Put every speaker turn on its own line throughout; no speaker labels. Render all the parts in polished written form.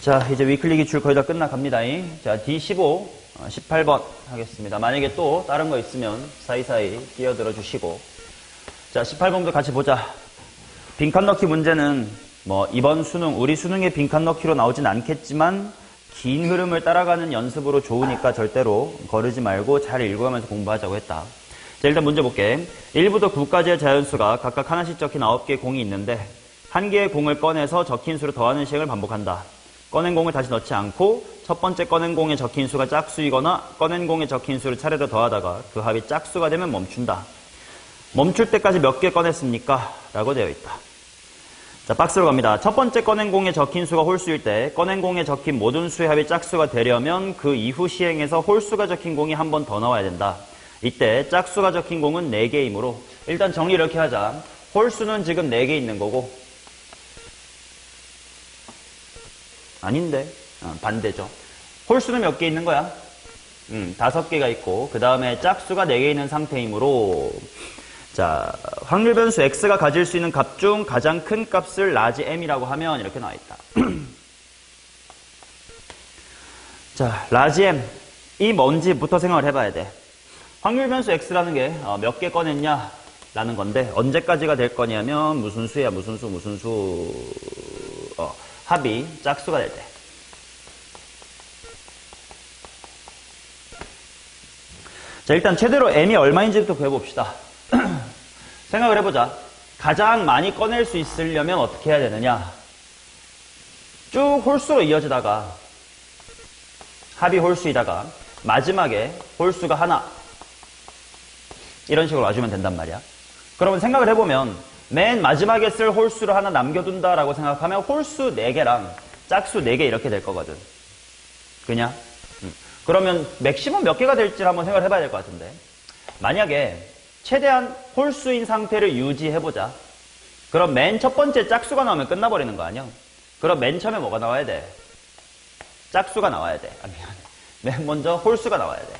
자, 이제 위클리 기출 거의 다 끝나갑니다. 자, D15, 18번 하겠습니다. 만약에 또 다른 거 있으면 사이사이 끼어들어 주시고. 자, 18번도 같이 보자. 빈칸 넣기 문제는 뭐 이번 수능, 우리 수능의 빈칸 넣기로 나오진 않겠지만 긴 흐름을 따라가는 연습으로 좋으니까 절대로 거르지 말고 잘 읽어가면서 공부하자고 했다. 자, 일단 문제 볼게. 1부터 9까지의 자연수가 각각 하나씩 적힌 9개의 공이 있는데 한 개의 공을 꺼내서 적힌 수를 더하는 시행을 반복한다. 꺼낸 공을 다시 넣지 않고 첫 번째 꺼낸 공에 적힌 수가 짝수이거나 꺼낸 공에 적힌 수를 차례로 더하다가 그 합이 짝수가 되면 멈춘다. 멈출 때까지 몇 개 꺼냈습니까? 라고 되어 있다. 자, 박스로 갑니다. 첫 번째 꺼낸 공에 적힌 수가 홀수일 때 꺼낸 공에 적힌 모든 수의 합이 짝수가 되려면 그 이후 시행에서 홀수가 적힌 공이 한 번 더 나와야 된다. 이때 짝수가 적힌 공은 4개이므로 일단 정리 이렇게 하자. 홀수는 지금 4개 있는 거고 아닌데 반대죠. 홀수는 몇 개 있는 거야? 5개가 있고 그 다음에 짝수가 4개 있는 상태이므로 자, 확률 변수 x가 가질 수 있는 값 중 가장 큰 값을 라지 m이라고 하면 이렇게 나와 있다. 자, 라지 m 이 뭔지부터 생각을 해봐야 돼. 확률 변수 x라는 게 몇 개 꺼냈냐 라는 건데 언제까지가 될 거냐면 무슨 수야 무슨 수 합이 짝수가 될 때. 자, 일단 최대로 m이 얼마인지부터 구해봅시다. 생각을 해보자. 가장 많이 꺼낼 수 있으려면 어떻게 해야 되느냐. 쭉 홀수로 이어지다가 합이 홀수이다가 마지막에 홀수가 하나 이런 식으로 와주면 된단 말이야. 그러면 생각을 해보면 맨 마지막에 쓸 홀수를 하나 남겨둔다라고 생각하면 홀수 4개랑 짝수 4개 이렇게 될 거거든. 그냥? 그러면 맥시멈 몇 개가 될지를 한번 생각을 해봐야 될 것 같은데. 만약에 최대한 홀수인 상태를 유지해보자. 그럼 맨 첫 번째 짝수가 나오면 끝나버리는 거 아니야? 그럼 맨 처음에 뭐가 나와야 돼? 짝수가 나와야 돼. 맨 먼저 홀수가 나와야 돼.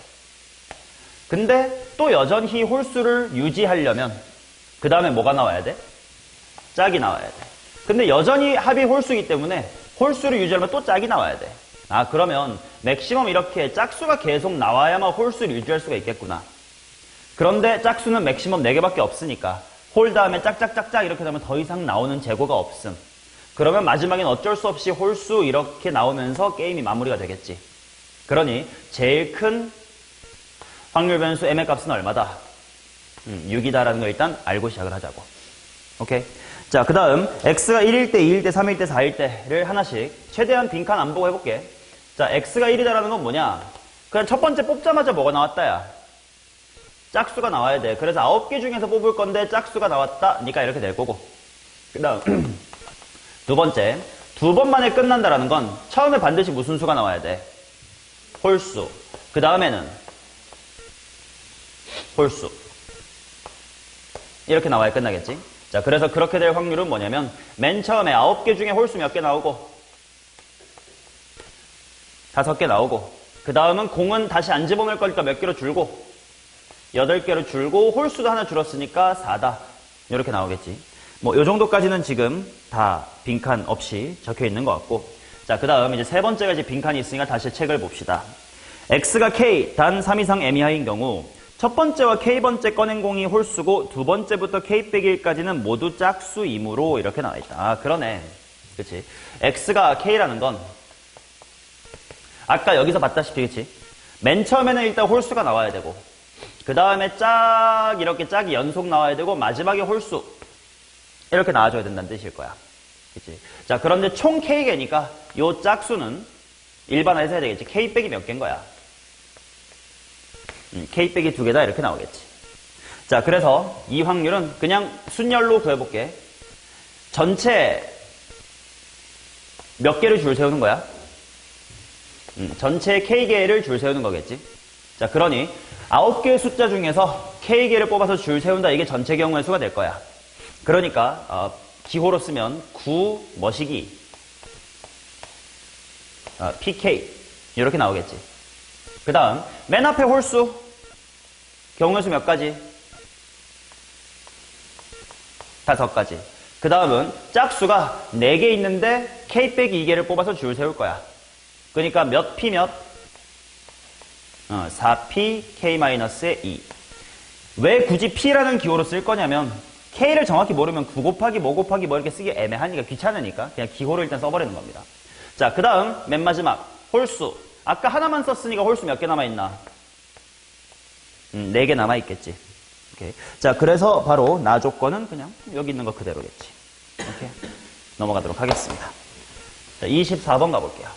근데 또 여전히 홀수를 유지하려면 그 다음에 뭐가 나와야 돼? 짝이 나와야 돼. 근데 여전히 합이 홀수이기 때문에 홀수를 유지하려면 또 짝이 나와야 돼. 아, 그러면 맥시멈 이렇게 짝수가 계속 나와야만 홀수를 유지할 수가 있겠구나. 그런데 짝수는 맥시멈 4개밖에 없으니까 홀 다음에 짝짝짝짝 이렇게 되면 더 이상 나오는 재고가 없음. 그러면 마지막엔 어쩔 수 없이 홀수 이렇게 나오면서 게임이 마무리가 되겠지. 그러니 제일 큰 확률 변수 m의 값은 얼마다? 6이다라는 걸 일단 알고 시작을 하자고. 오케이? 자, 그 다음 x가 1일 때, 2일 때, 3일 때, 4일 때를 하나씩 최대한 빈칸 안 보고 해볼게. 자, x가 1이다라는 건 뭐냐? 그냥 첫 번째 뽑자마자 뭐가 나왔다, 야? 짝수가 나와야 돼. 그래서 9개 중에서 뽑을 건데 짝수가 나왔다. 니까 이렇게 될 거고. 그 다음 두 번째, 2번 만에 끝난다라는 건 처음에 반드시 무슨 수가 나와야 돼? 홀수. 그 다음에는 홀수. 이렇게 나와야 끝나겠지? 자, 그래서 그렇게 될 확률은 뭐냐면 맨 처음에 9개 중에 홀수 몇 개 나오고 5개 나오고 그 다음은 공은 다시 안 집어넣을 거니까 몇 개로 줄고 8개로 줄고 홀수도 하나 줄었으니까 4다. 이렇게 나오겠지. 뭐 요 정도까지는 지금 다 빈칸 없이 적혀 있는 것 같고. 자, 그 다음 이제 세 번째가 이제 빈칸이 있으니까 다시 책을 봅시다. x가 k 단 3 이상 m 이하인 경우 첫 번째와 k번째 꺼낸 공이 홀수고 두 번째부터 k 빼기 1까지는 모두 짝수이므로 이렇게 나와 있다. 아, 그러네. 그치? x가 k라는 건 아까 여기서 봤다시피 그치? 맨 처음에는 일단 홀수가 나와야 되고 그 다음에 이렇게 짝이 연속 나와야 되고 마지막에 홀수 이렇게 나와줘야 된다는 뜻일 거야. 그치? 자, 그런데 총 k개니까 요 짝수는 일반화해서 해야 되겠지. k 빼기 몇 개인 거야? k 빼기 2개다 이렇게 나오겠지. 자, 그래서 이 확률은 그냥 순열로 구해볼게. 전체 몇 개를 줄 세우는 거야? 전체 k개를 줄 세우는 거겠지. 자, 그러니 9개의 숫자 중에서 k개를 뽑아서 줄 세운다. 이게 전체 경우의 수가 될 거야. 그러니까 기호로 쓰면 9 머시기 pk 이렇게 나오겠지. 그 다음 맨 앞에 홀수 경우의 수 몇 가지? 5가지. 그 다음은 짝수가 4개 있는데 k 빼기 2개를 뽑아서 줄 세울 거야. 그러니까 몇 p 몇? 4p k-의 2. 왜 굳이 p라는 기호로 쓸 거냐면 k를 정확히 모르면 9 곱하기 뭐 곱하기 뭐 이렇게 쓰기 애매하니까 귀찮으니까 그냥 기호를 일단 써버리는 겁니다. 자, 그 다음 맨 마지막 홀수. 아까 하나만 썼으니까 홀수 몇 개 남아있나? 4개 남아있겠지. 오케이. 자, 그래서 바로 나 조건은 그냥 여기 있는 거 그대로겠지. 오케이. 넘어가도록 하겠습니다. 자, 24번 가볼게요.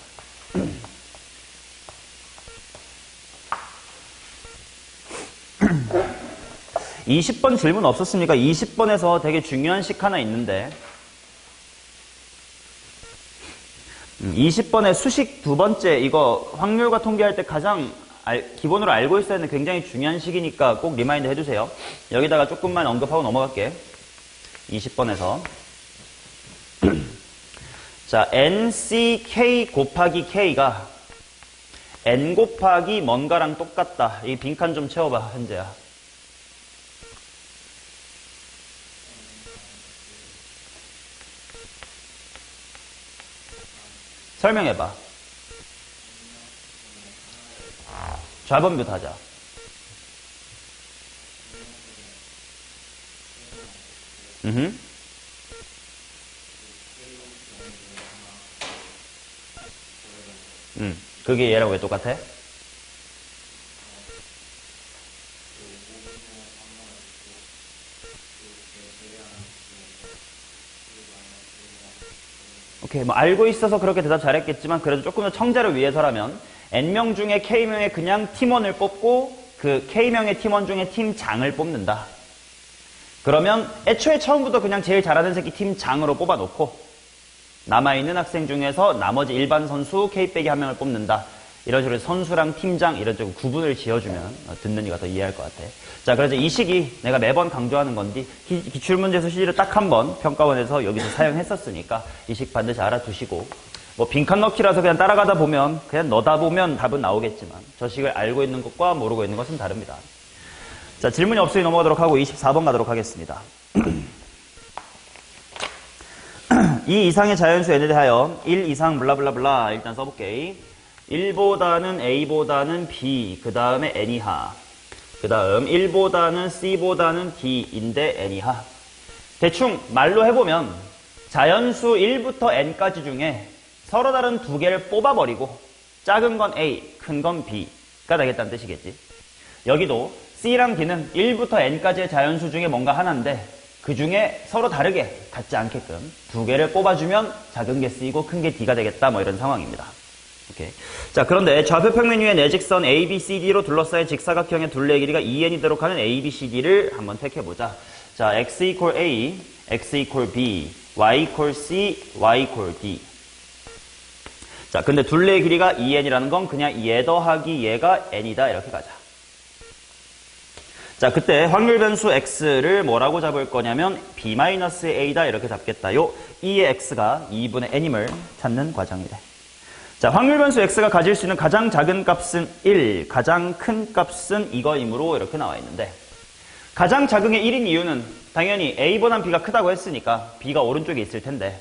20번 질문 없었습니까? 20번에서 되게 중요한 식 하나 있는데 20번에 수식 두 번째 이거 확률과 통계할 때 가장 기본으로 알고 있어야 하는 굉장히 중요한 식이니까 꼭 리마인드 해주세요. 여기다가 조금만 언급하고 넘어갈게. 20번에서 자, NCK 곱하기 K가 N 곱하기 뭔가랑 똑같다. 이 빈칸 좀 채워봐, 현재야. 설명해봐. 좌변부터 하자. 그게 얘랑 왜 똑같아? 오케이, 뭐 알고 있어서 그렇게 대답 잘했겠지만 그래도 조금 더 청자를 위해서라면 N명 중에 K명의 그냥 팀원을 뽑고 그 K명의 팀원 중에 팀장을 뽑는다. 그러면 애초에 처음부터 그냥 제일 잘하는 새끼 팀장으로 뽑아놓고 남아있는 학생 중에서 나머지 일반 선수 K 빼기 한 명을 뽑는다. 이런 식으로 선수랑 팀장 이런 쪽으로 구분을 지어주면 듣는 이가 더 이해할 것 같아. 자, 그래서 이 식이 내가 매번 강조하는 건데 기출문제 수시를 딱 한 번 평가원에서 여기서 사용했었으니까 이 식 반드시 알아두시고 뭐 빈칸 넣기라서 그냥 따라가다 보면 그냥 넣다 보면 답은 나오겠지만 저 식을 알고 있는 것과 모르고 있는 것은 다릅니다. 자, 질문이 없으니 넘어가도록 하고 24번 가도록 하겠습니다. 이 이상의 자연수 n에 대하여 1 이상 블라블라블라 일단 써볼게. 1보다는 A보다는 B, 그 다음에 N 이하. 그 다음 1보다는 C보다는 D인데 N 이하. 대충 말로 해보면 자연수 1부터 N까지 중에 서로 다른 두 개를 뽑아버리고 작은 건 A, 큰 건 B가 되겠다는 뜻이겠지. 여기도 C랑 D는 1부터 N까지의 자연수 중에 뭔가 하나인데 그 중에 서로 다르게 같지 않게끔 두 개를 뽑아주면 작은 게 C고 큰 게 D가 되겠다 뭐 이런 상황입니다. 오케이. 자, 그런데 좌표 평면 위에 내 직선 ABCD로 둘러싸인 직사각형의 둘레의 길이가 2n이 되도록 하는 ABCD를 한번 택해보자. 자, x equal A, x equal B, y equal C, y equal D. 자, 근데 둘레의 길이가 2n이라는 건 그냥 얘 더하기 얘가 n이다 이렇게 가자. 자, 그때 확률 변수 x를 뭐라고 잡을 거냐면 b-a다 이렇게 잡겠다요. 이의 x가 2분의 n임을 찾는 과정이래. 자, 확률 변수 x가 가질 수 있는 가장 작은 값은 1, 가장 큰 값은 이거이므로 이렇게 나와 있는데 가장 작은 게 1인 이유는 당연히 a보단 b가 크다고 했으니까 b가 오른쪽에 있을 텐데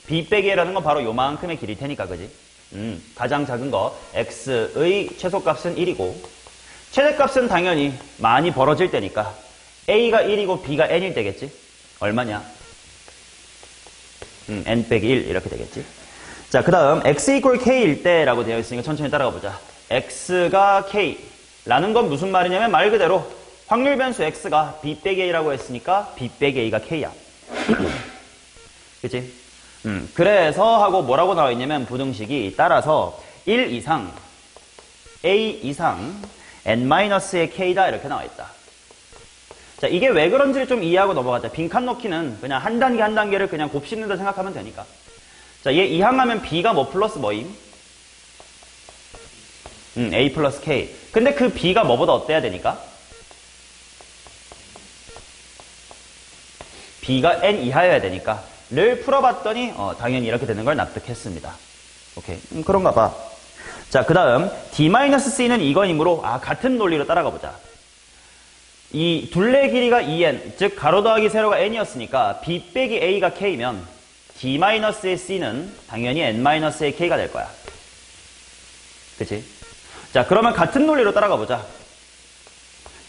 b 빼기 a라는 건 바로 요만큼의 길일 테니까, 그지? 가장 작은 거 x의 최소값은 1이고 최대값은 당연히 많이 벌어질 때니까 a가 1이고 b가 n일 때겠지? 얼마냐? n 빼기 1 이렇게 되겠지? 자, 그 다음 x equal k일 때라고 되어 있으니까 천천히 따라가 보자. x가 k라는 건 무슨 말이냐면 말 그대로 확률 변수 x가 b 빼기 a라고 했으니까 b 빼기 a가 k야. 그치? 그래서 하고 뭐라고 나와 있냐면 부등식이 따라서 1 이상 a 이상 n-의 k다 이렇게 나와 있다. 자, 이게 왜 그런지를 좀 이해하고 넘어가자. 빈칸 넣기는 그냥 한 단계 한 단계를 그냥 곱씹는다 생각하면 되니까. 자, 얘 이항하면 b가 뭐 플러스 뭐임? a 플러스 k. 근데 그 b가 뭐보다 어때야 되니까? b가 n 이하여야 되니까 를 풀어봤더니 당연히 이렇게 되는 걸 납득했습니다. 오케이, 그런가 봐. 자, 그 다음 d-c는 이거이므로 같은 논리로 따라가 보자. 이 둘레 길이가 2n, 즉 가로 더하기 세로가 n이었으니까 b 빼기 a가 k면 d-의 c는 당연히 n-의 k가 될 거야. 그치? 자, 그러면 같은 논리로 따라가 보자.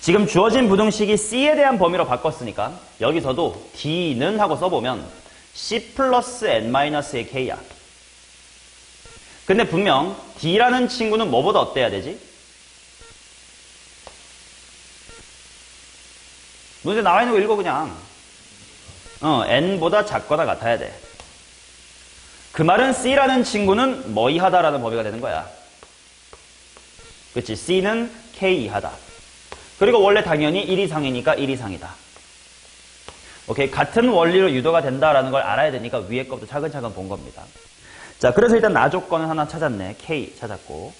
지금 주어진 부등식이 c에 대한 범위로 바꿨으니까 여기서도 d는 하고 써보면 c 플러스 n-의 k야. 근데 분명 d라는 친구는 뭐보다 어때야 되지? 문제 나와 있는 거 읽어 그냥. n보다 작거나 같아야 돼. 그 말은 c라는 친구는 뭐 이하다라는 범위가 되는 거야. 그치? c는 k 이하다. 그리고 원래 당연히 1 이상이니까 1 이상이다. 오케이? 같은 원리로 유도가 된다라는 걸 알아야 되니까 위에 것도 차근차근 본 겁니다. 자, 그래서 일단 나조건은 하나 찾았네. k 찾았고.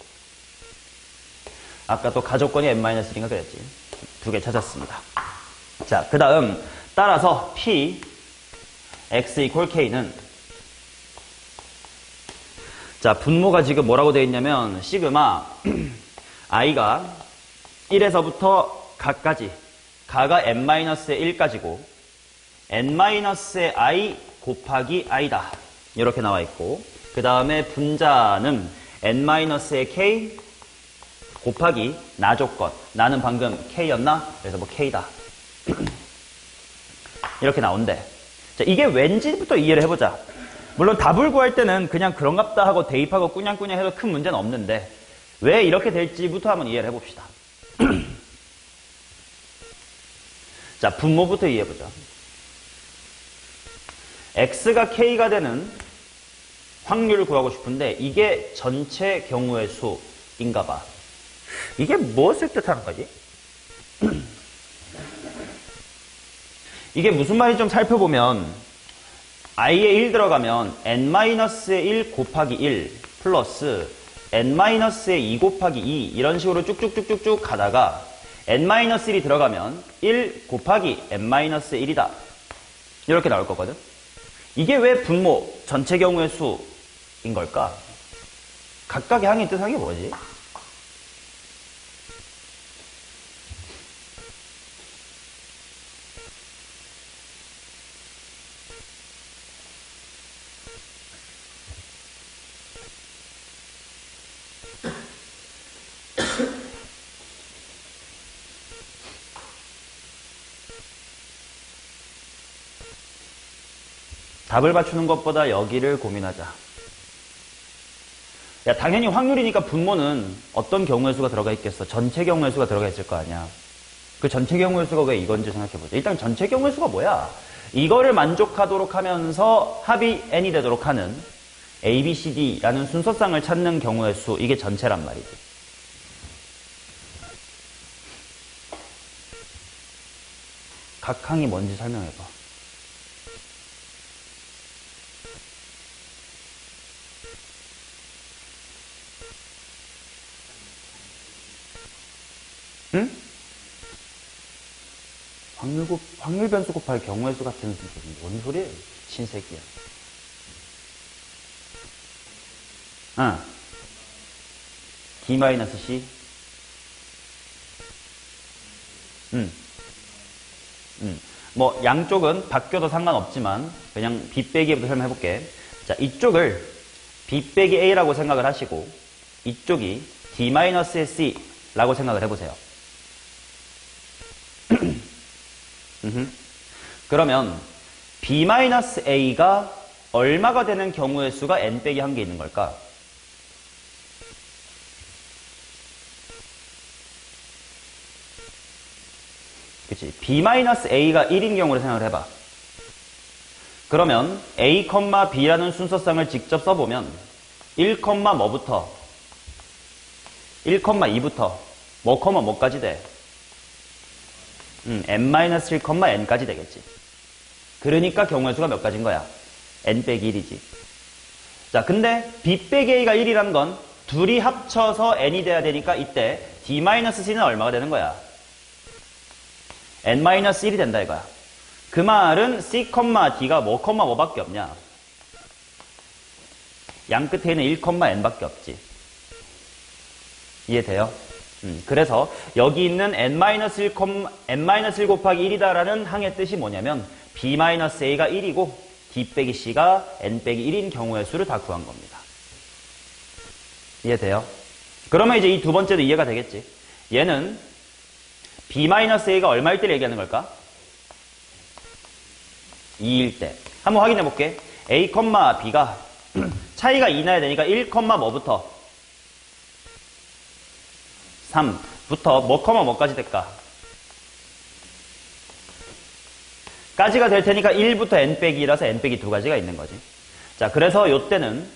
아까 또 가조건이 n-1인가 그랬지. 2개 찾았습니다. 자, 그 다음 따라서 p x equal k는 자, 분모가 지금 뭐라고 되어 있냐면 시그마 i가 1에서부터 가까지 가가 n-의 1까지고 n-의 i 곱하기 i다. 이렇게 나와 있고 그 다음에 분자는 n-의 k 곱하기 나조건. 나는 방금 k였나? 그래서 뭐 k다. 이렇게 나온대. 자, 이게 왠지부터 이해를 해보자. 물론 답을 구할 때는 그냥 그런갑다 하고 대입하고 꾸냥꾸냥 해도 큰 문제는 없는데 왜 이렇게 될지부터 한번 이해를 해봅시다. 자, 분모부터 이해해보자. x가 k가 되는 확률을 구하고 싶은데 이게 전체 경우의 수인가 봐. 이게 무엇을 뜻하는 거지? 이게 무슨 말인지 좀 살펴보면 i에 1 들어가면 n-의 1 곱하기 1 플러스 n-의 2 곱하기 2 이런 식으로 쭉쭉쭉쭉쭉 가다가 n-1이 들어가면 1 곱하기 n-1이다. 이렇게 나올 거거든. 이게 왜 분모 전체 경우의 수인 걸까? 각각의 항의 뜻하는 게 뭐지? 답을 맞추는 것보다 여기를 고민하자. 야, 당연히 확률이니까 분모는 어떤 경우의 수가 들어가 있겠어? 전체 경우의 수가 들어가 있을 거 아니야. 그 전체 경우의 수가 왜 이건지 생각해보자. 일단 전체 경우의 수가 뭐야? 이거를 만족하도록 하면서 합이 n이 되도록 하는 A, B, C, D라는 순서상을 찾는 경우의 수. 이게 전체란 말이지. 각 항이 뭔지 설명해봐. 응? 확률 변수 곱할 경우의 수 같은 뭔 소리야? 신세기야. D-C. 뭐 양쪽은 바뀌어도 상관없지만 그냥 B 빼기부터 설명해볼게. 자, 이쪽을 B 빼기 A라고 생각을 하시고 이쪽이 D-C라고 생각을 해보세요. 그러면 B-A가 얼마가 되는 경우의 수가 n 빼기 1개 있는 걸까? 그치? B-A가 1인 경우를 생각을 해봐. 그러면 A, B라는 순서상을 직접 써보면 1, 뭐부터 1, 2부터 뭐까지 돼? n-1, n까지 되겠지. 그러니까 경우의 수가 몇 가지인 거야? n 빼기 1이지. 자, 근데 b 빼기 a가 1이라는 건 둘이 합쳐서 n이 돼야 되니까 이때 d-c는 얼마가 되는 거야? n-1이 된다 이거야. 그 말은 c, d가 뭐밖에 없냐? 양 끝에 있는 1, n 밖에 없지. 이해돼요? 그래서 여기 있는 n-1, n-1 곱하기 1이다라는 항의 뜻이 뭐냐면 b-a가 1이고 d 빼기 c가 n 빼기 1인 경우의 수를 다 구한 겁니다. 이해돼요? 그러면 이제 이 두 번째도 이해가 되겠지. 얘는 b-a가 얼마일 때를 얘기하는 걸까? 2일 때. 한번 확인해 볼게. a, b가 차이가 2 나야 되니까 1, 뭐부터? 3부터 뭐까지 될까? 까지가 될 테니까 1부터 n 빼기 2라서 n 빼기 2가지가 있는 거지. 자, 그래서 요때는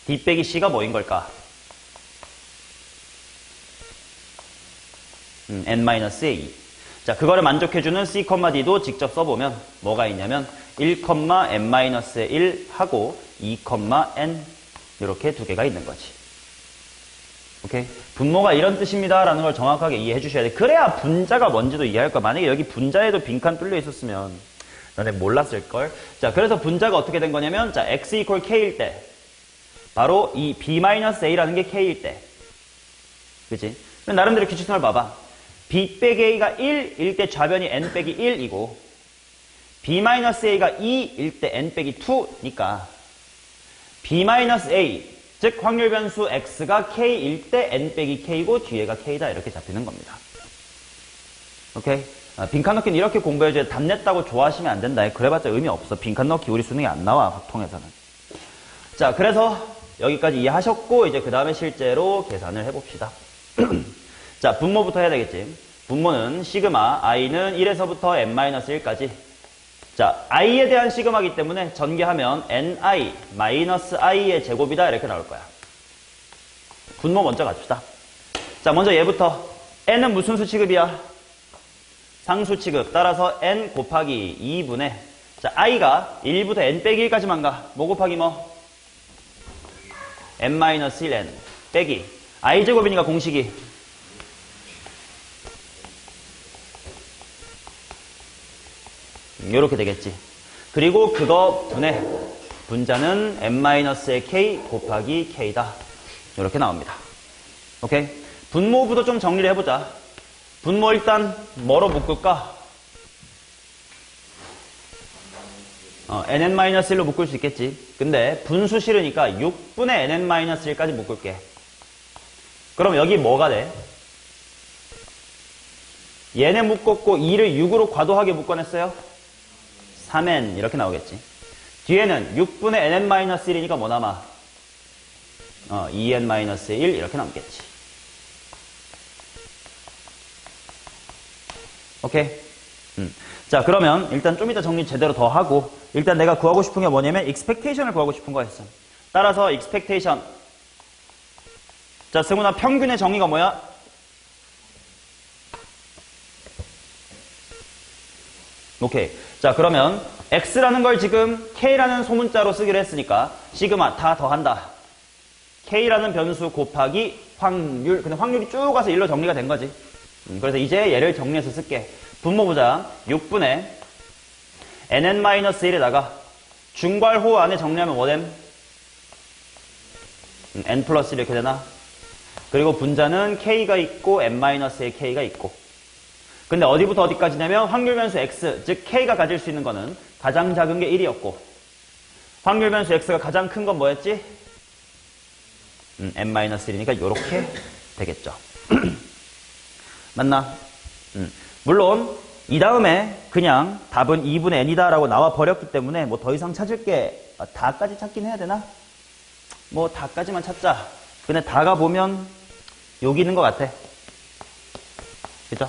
d 빼기 c가 뭐인 걸까? n-a. 자, 그거를 만족해주는 c, d도 직접 써보면 뭐가 있냐면 1, n-1 하고 2, n 이렇게 두 개가 있는 거지. 오케이? 분모가 이런 뜻입니다 라는 걸 정확하게 이해해 주셔야 돼. 그래야 분자가 뭔지도 이해할 거야. 만약에 여기 분자에도 빈칸 뚫려 있었으면 너네 몰랐을걸? 자, 그래서 분자가 어떻게 된 거냐면 자, x equal k일 때 바로 이 b-a라는 게 k일 때 그치? 나름대로 기출선을 봐봐. b 빼기 a가 1일 때 좌변이 n 빼기 1이고 b-a가 2일 때 n 빼기 2니까 b-a 즉 확률 변수 x가 k일 때 n 빼기 k고 뒤에가 k다 이렇게 잡히는 겁니다. 오케이? 빈칸 넣기는 이렇게 공부해줘야 답 냈다고 좋아하시면 안 된다. 그래봤자 의미 없어. 빈칸 넣기 우리 수능에 안 나와. 확통에서는. 자, 그래서 여기까지 이해하셨고 이제 그 다음에 실제로 계산을 해봅시다. 자, 분모부터 해야 되겠지. 분모는 시그마 i는 1에서부터 n-1까지. 자, i에 대한 시그마이기 때문에 전개하면 ni-i의 제곱이다 이렇게 나올 거야. 분모 먼저 갑시다. 자, 먼저 얘부터 n은 무슨 수 취급이야? 상수 취급. 따라서 n 곱하기 2분의 자, i가 1부터 n 빼기 1까지만 가. 뭐 곱하기 뭐? n-1n 빼기 i 제곱이니까 공식이 이렇게 되겠지. 그리고 그거 분의 분자는 n-의 k 곱하기 k다. 이렇게 나옵니다. 오케이? 분모부터 좀 정리를 해보자. 분모 일단 뭐로 묶을까? nn-1로 묶을 수 있겠지. 근데 분수 싫으니까 6분의 nn-1까지 묶을게. 그럼 여기 뭐가 돼? 얘네 묶었고 2를 6으로 과도하게 묶어냈어요? 3n 이렇게 나오겠지. 뒤에는 6분의 nn-1이니까 뭐 남아? 2n-1 이렇게 남겠지. 오케이? 자, 그러면 일단 좀 이따 정리 제대로 더 하고 일단 내가 구하고 싶은 게 뭐냐면 expectation을 구하고 싶은 거였어. 따라서 expectation. 자, 승훈아 평균의 정의가 뭐야? 오케이. 자, 그러면 x라는 걸 지금 k라는 소문자로 쓰기로 했으니까 시그마 다 더한다. k라는 변수 곱하기 확률. 근데 확률이 쭉 가서 1로 정리가 된 거지. 그래서 이제 얘를 정리해서 쓸게. 분모 보자. 6분의 nn-1에다가 중괄호 안에 정리하면 뭐됨? n 플러스 이렇게 되나? 그리고 분자는 k가 있고 n-의 k가 있고. 근데 어디부터 어디까지냐면 확률 변수 x, 즉 k가 가질 수 있는 거는 가장 작은 게 1이었고 확률 변수 x가 가장 큰 건 뭐였지? n-1이니까 이렇게 되겠죠. 맞나? 물론 이 다음에 그냥 답은 2분의 n이다 라고 나와 버렸기 때문에 뭐 더 이상 찾을 게 다까지 찾긴 해야 되나? 뭐 다까지만 찾자. 근데 다가 보면 여기 있는 것 같아. 그죠?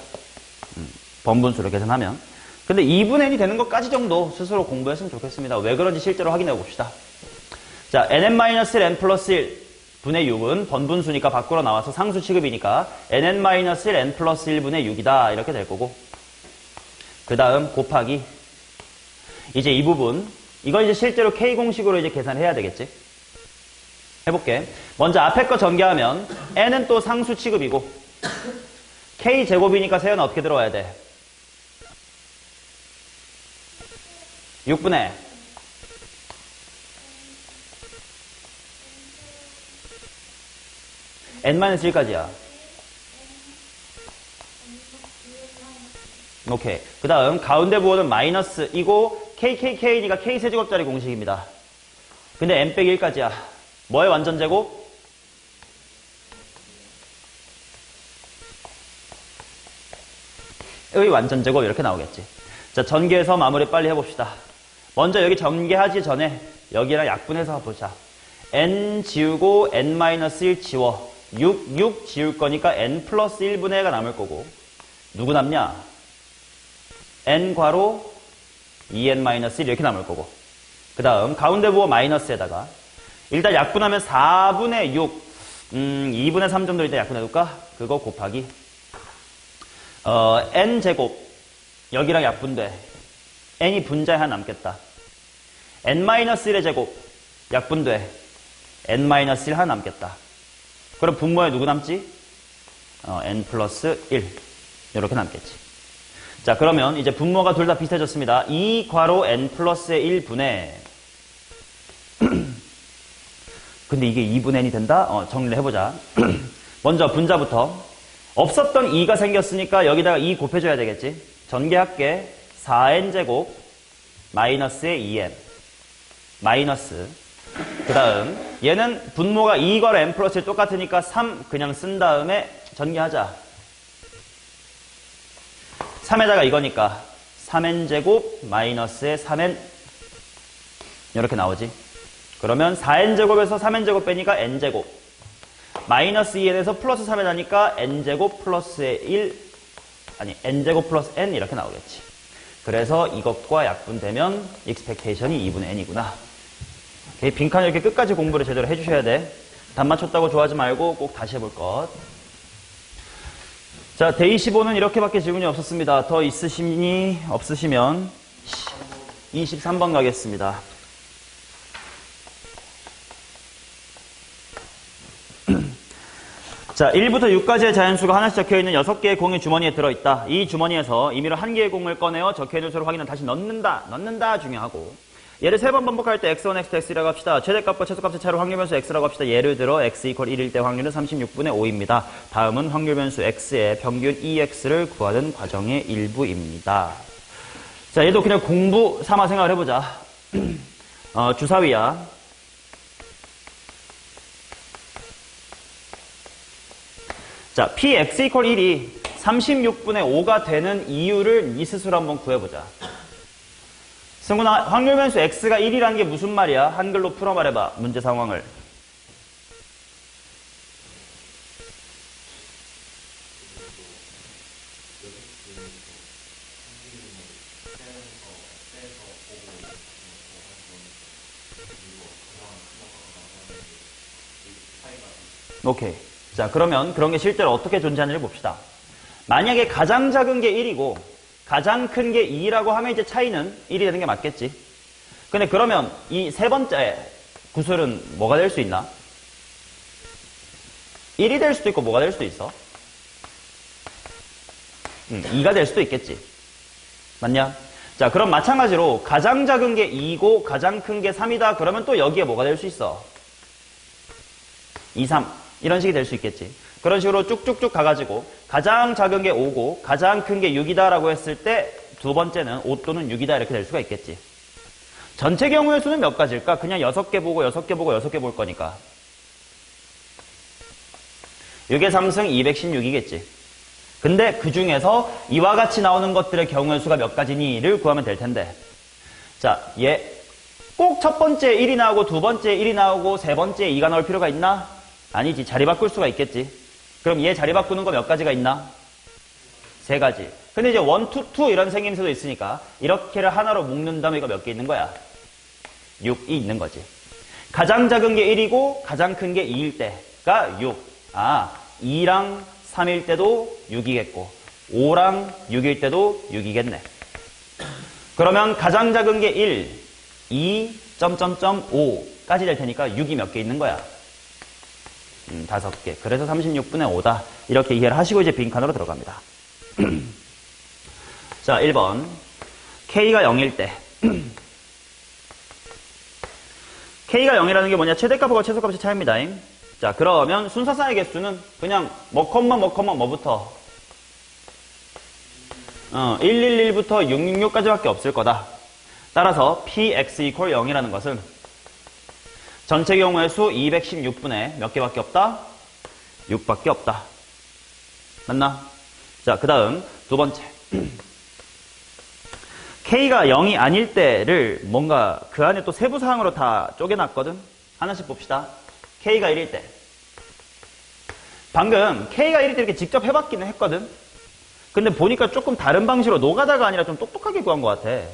번분수로 계산하면. 근데 2분의 n이 되는 것까지 정도 스스로 공부했으면 좋겠습니다. 왜 그런지 실제로 확인해 봅시다. 자, nn-n 플러스 1 분의 6은 번분수니까 밖으로 나와서 상수 취급이니까 nn-n 플러스 1분의 6이다 이렇게 될 거고 그 다음 곱하기 이제 이 부분 이걸 이제 실제로 K공식으로 이제 계산해야 되겠지. 해볼게. 먼저 앞에 거 전개하면 n은 또 상수 취급이고 K제곱이니까 세연은 어떻게 들어와야 돼? 6분의 n-1까지야. 오케이. 그 다음 가운데 부호는 마이너스 이고 kkk니까 k세제곱짜리 공식입니다. 근데 n 빼기 1까지야. 뭐의 완전제곱? 의 완전제곱 이렇게 나오겠지. 자, 전개해서 마무리 빨리 해봅시다. 먼저 여기 전개하기 전에 여기랑 약분해서 보자. n 지우고 n-1 지워. 6 지울 거니까 n 플러스 1분의 1가 남을 거고 누구 남냐? n 괄호 2n-1 이렇게 남을 거고 그 다음 가운데 부호 마이너스에다가 일단 약분하면 4분의 6 2분의 3 정도 일단 약분해둘까? 그거 곱하기 n제곱 여기랑 약분돼 n이 분자에 하나 남겠다 n-1의 제곱 약분돼 n-1 하나 남겠다 그럼 분모에 누구 남지? n 플러스 1 이렇게 남겠지. 자, 그러면 이제 분모가 둘 다 비슷해졌습니다. 2 괄호 n 플러스의 1분의 근데 이게 2분의 n이 된다? 정리를 해보자. 먼저 분자부터 없었던 2가 생겼으니까 여기다가 2 곱해줘야 되겠지. 전개할게. 4n제곱 마이너스의 2n 마이너스 그 다음 얘는 분모가 2 괄호 n 플러스 1 똑같으니까 3 그냥 쓴 다음에 전개하자. 3에다가 이거니까 3n제곱 마이너스의 3n 이렇게 나오지. 그러면 4n제곱에서 3n제곱 빼니까 n제곱 마이너스 2n에서 플러스 3n 하니까 n제곱 플러스의 1 아니 n제곱 플러스 n 이렇게 나오겠지. 그래서 이것과 약분되면 익스펙테이션이 2분의 n이구나. 빈칸 이렇게 끝까지 공부를 제대로 해주셔야 돼. 답 맞췄다고 좋아하지 말고 꼭 다시 해볼 것. 자, 데이 15는 이렇게밖에 질문이 없었습니다. 더 있으시니 없으시면 23번 가겠습니다. 자, 1부터 6까지의 자연수가 하나씩 적혀있는 6개의 공이 주머니에 들어있다. 이 주머니에서 임의로 한 개의 공을 꺼내어 적혀있는 수를 확인은 다시 넣는다 중요하고 얘를 3번 반복할 때 x1, x2, x3라고 합시다. 최대값과 최소값의 차이로 확률변수 x라고 합시다. 예를 들어 x = 1일 때 확률은 36분의 5입니다. 다음은 확률변수 x의 평균 EX를 구하는 과정의 일부입니다. 자, 얘도 그냥 공부 삼아 생각을 해보자. 주사위야. 자, px = 1이 36분의 5가 되는 이유를 니 스스로 한번 구해보자. 승훈아, 확률변수 x가 1이라는 게 무슨 말이야? 한글로 풀어 말해봐. 문제 상황을. 오케이. 자, 그러면 그런 게 실제로 어떻게 존재하는지 봅시다. 만약에 가장 작은 게 1이고 가장 큰 게 2라고 하면 이제 차이는 1이 되는 게 맞겠지. 근데 그러면 이 세 번째 구슬은 뭐가 될 수 있나? 1이 될 수도 있고 뭐가 될 수도 있어? 2가 될 수도 있겠지. 맞냐? 자, 그럼 마찬가지로 가장 작은 게 2고 가장 큰 게 3이다. 그러면 또 여기에 뭐가 될 수 있어? 2, 3 이런 식이 될 수 있겠지. 그런 식으로 쭉쭉쭉 가가지고 가장 작은 게 5고 가장 큰 게 6이다 라고 했을 때 두 번째는 5 또는 6이다 이렇게 될 수가 있겠지. 전체 경우의 수는 몇 가지일까? 그냥 6개 보고 6개 보고 6개 볼 거니까 6의 3승 216이겠지. 근데 그 중에서 이와 같이 나오는 것들의 경우의 수가 몇 가지니를 구하면 될 텐데, 자, 얘 꼭 첫 번째 1이 나오고 두 번째 1이 나오고 세 번째 2가 나올 필요가 있나? 아니지. 자리 바꿀 수가 있겠지. 그럼 얘 자리 바꾸는 거 몇 가지가 있나? 3가지. 근데 이제 1, 2, 2 이런 생김새도 있으니까 이렇게를 하나로 묶는다면 이거 몇 개 있는 거야? 6이 있는 거지. 가장 작은 게 1이고 가장 큰 게 2일 때가 6. 2랑 3일 때도 6이겠고 5랑 6일 때도 6이겠네. 그러면 가장 작은 게 1, 2, 5까지 될 테니까 6이 몇 개 있는 거야? 5개. 그래서 36분의 5다. 이렇게 이해를 하시고 이제 빈칸으로 들어갑니다. 자, 1번. K가 0일 때. K가 0이라는 게 뭐냐? 최대값과 최소값의 차이입니다. 자, 그러면 순서상의 개수는 그냥 뭐부터 111부터 666까지밖에 없을 거다. 따라서 px equal 0이라는 것은 전체 경우의 수 216분의 몇 개밖에 없다? 6밖에 없다. 맞나? 자, 그 다음 두 번째. k가 0이 아닐 때를 뭔가 그 안에 또 세부사항으로 다 쪼개놨거든? 하나씩 봅시다. k가 1일 때. 방금 k가 1일 때 이렇게 직접 해봤기는 했거든? 근데 보니까 조금 다른 방식으로 노가다가 아니라 좀 똑똑하게 구한 것 같아.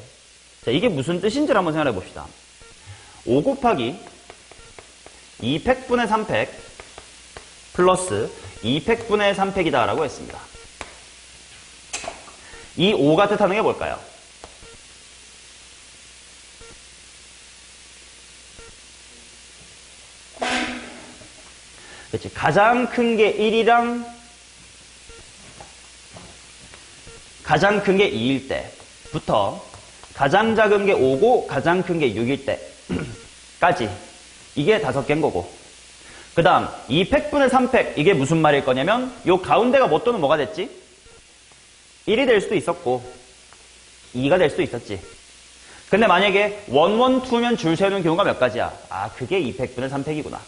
자, 이게 무슨 뜻인지를 한번 생각해 봅시다. 5 곱하기 2팩분의 3팩 플러스 2팩분의 3팩이다 라고 했습니다. 이 5가 뜻하는 게 뭘까요? 그렇지. 가장 큰 게 1이랑 가장 큰 게 2일 때부터 가장 작은 게 5고 가장 큰 게 6일 때까지 이게 5개인 거고, 그 다음 2팩분의 3팩 이게 무슨 말일 거냐면 요 가운데가 뭐 또는 뭐가 됐지? 1이 될 수도 있었고 2가 될 수도 있었지. 근데 만약에 1, 1, 2면 줄 세우는 경우가 몇 가지야? 아, 그게 2팩분의 3팩이구나.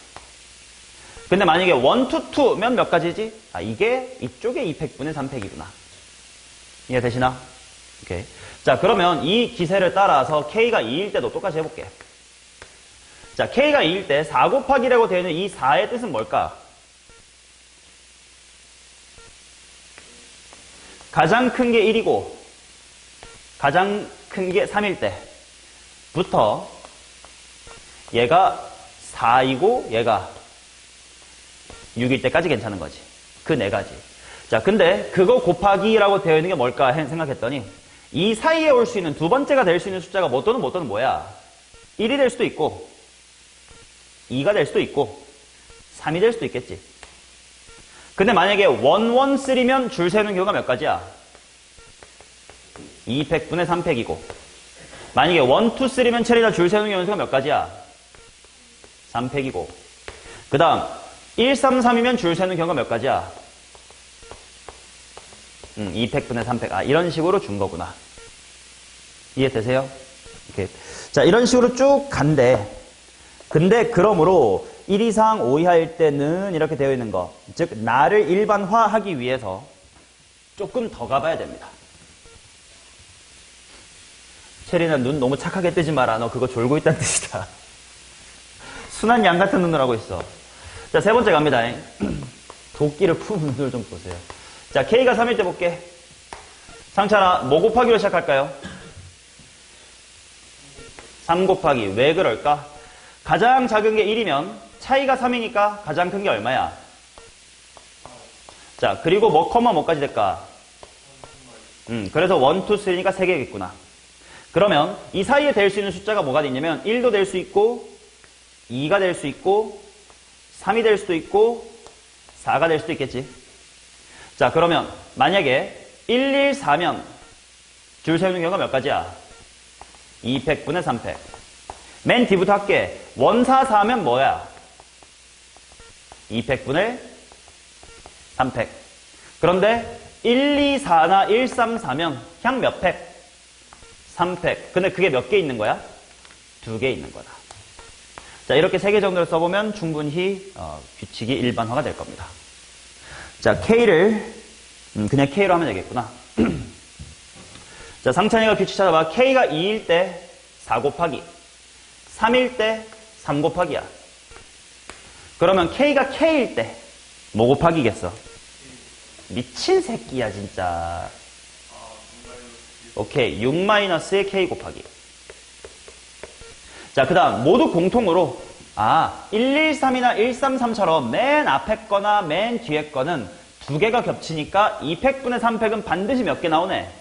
근데 만약에 1, 2, 2면 몇 가지지? 아, 이게 이쪽에 2팩분의 3팩이구나. 이해되시나? 오케이. 자, 그러면 이 기세를 따라서 K가 2일 때도 똑같이 해볼게. 자, K가 2일 때 4 곱하기라고 되어 있는 이 4의 뜻은 뭘까? 가장 큰 게 1이고 가장 큰 게 3일 때부터 얘가 4이고 얘가 6일 때까지 괜찮은 거지. 그 네 가지. 자, 근데 그거 곱하기라고 되어 있는 게 뭘까 생각했더니 이 사이에 올 수 있는 두 번째가 될 수 있는 숫자가 뭐 또는 뭐야? 1이 될 수도 있고 2가 될 수도 있고 3이 될 수도 있겠지. 근데 만약에 1, 1, 3면 줄 세우는 경우가 몇 가지야? 2팩분의 3팩이고, 만약에 1, 2, 3면 체리다 줄 세우는 경우가 몇 가지야? 3팩이고, 그 다음 1, 3, 3이면 줄 세우는 경우가 몇 가지야? 2팩분의 3팩. 아, 이런 식으로 준 거구나. 이해되세요? 이렇게. 자, 이런 식으로 쭉 간대. 근데 그러므로 1 이상 5 이하일 때는 이렇게 되어 있는 거, 즉 나를 일반화하기 위해서 조금 더 가봐야 됩니다. 체리나 눈 너무 착하게 뜨지 마라. 너 그거 졸고 있다는 뜻이다. 순한 양 같은 눈을 하고 있어. 자, 세 번째 갑니다. 도끼를 푸는 눈을 좀 보세요. 자, K가 3일 때 볼게. 상찬아, 뭐 곱하기로 시작할까요? 3 곱하기. 왜 그럴까? 가장 작은 게 1이면 차이가 3이니까 가장 큰 게 얼마야? 자, 그리고 뭐 컴마 뭐까지 될까? 그래서 1, 2, 3니까 3개겠구나. 그러면 이 사이에 될 수 있는 숫자가 뭐가 있냐면 1도 될 수 있고 2가 될 수 있고 3이 될 수도 있고 4가 될 수도 있겠지. 자, 그러면 만약에 1, 1, 4면 줄 세우는 경우가 몇 가지야? 2팩분의 3팩. 맨 뒤부터 할게. 1, 4, 4면 뭐야? 2팩분의 3팩. 그런데 1, 2, 4나 1, 3, 4면 그냥 몇 팩? 3팩. 근데 그게 몇 개 있는 거야? 2개 있는 거다. 자, 이렇게 3개 정도를 써보면 충분히 규칙이 일반화가 될 겁니다. 자, K를 그냥 K로 하면 되겠구나. 자, 상찬이가 규칙 찾아봐. K가 2일 때 4 곱하기, 3일 때 3 곱하기야. 그러면 K가 K일 때 뭐 곱하기겠어? 미친 새끼야 진짜. 오케이, 6-의 K 곱하기. 자, 그 다음 모두 공통으로 113이나 133처럼 맨 앞에 거나 맨 뒤에 거는 2개가 겹치니까 2팩분의 3팩은 반드시 몇 개 나오네?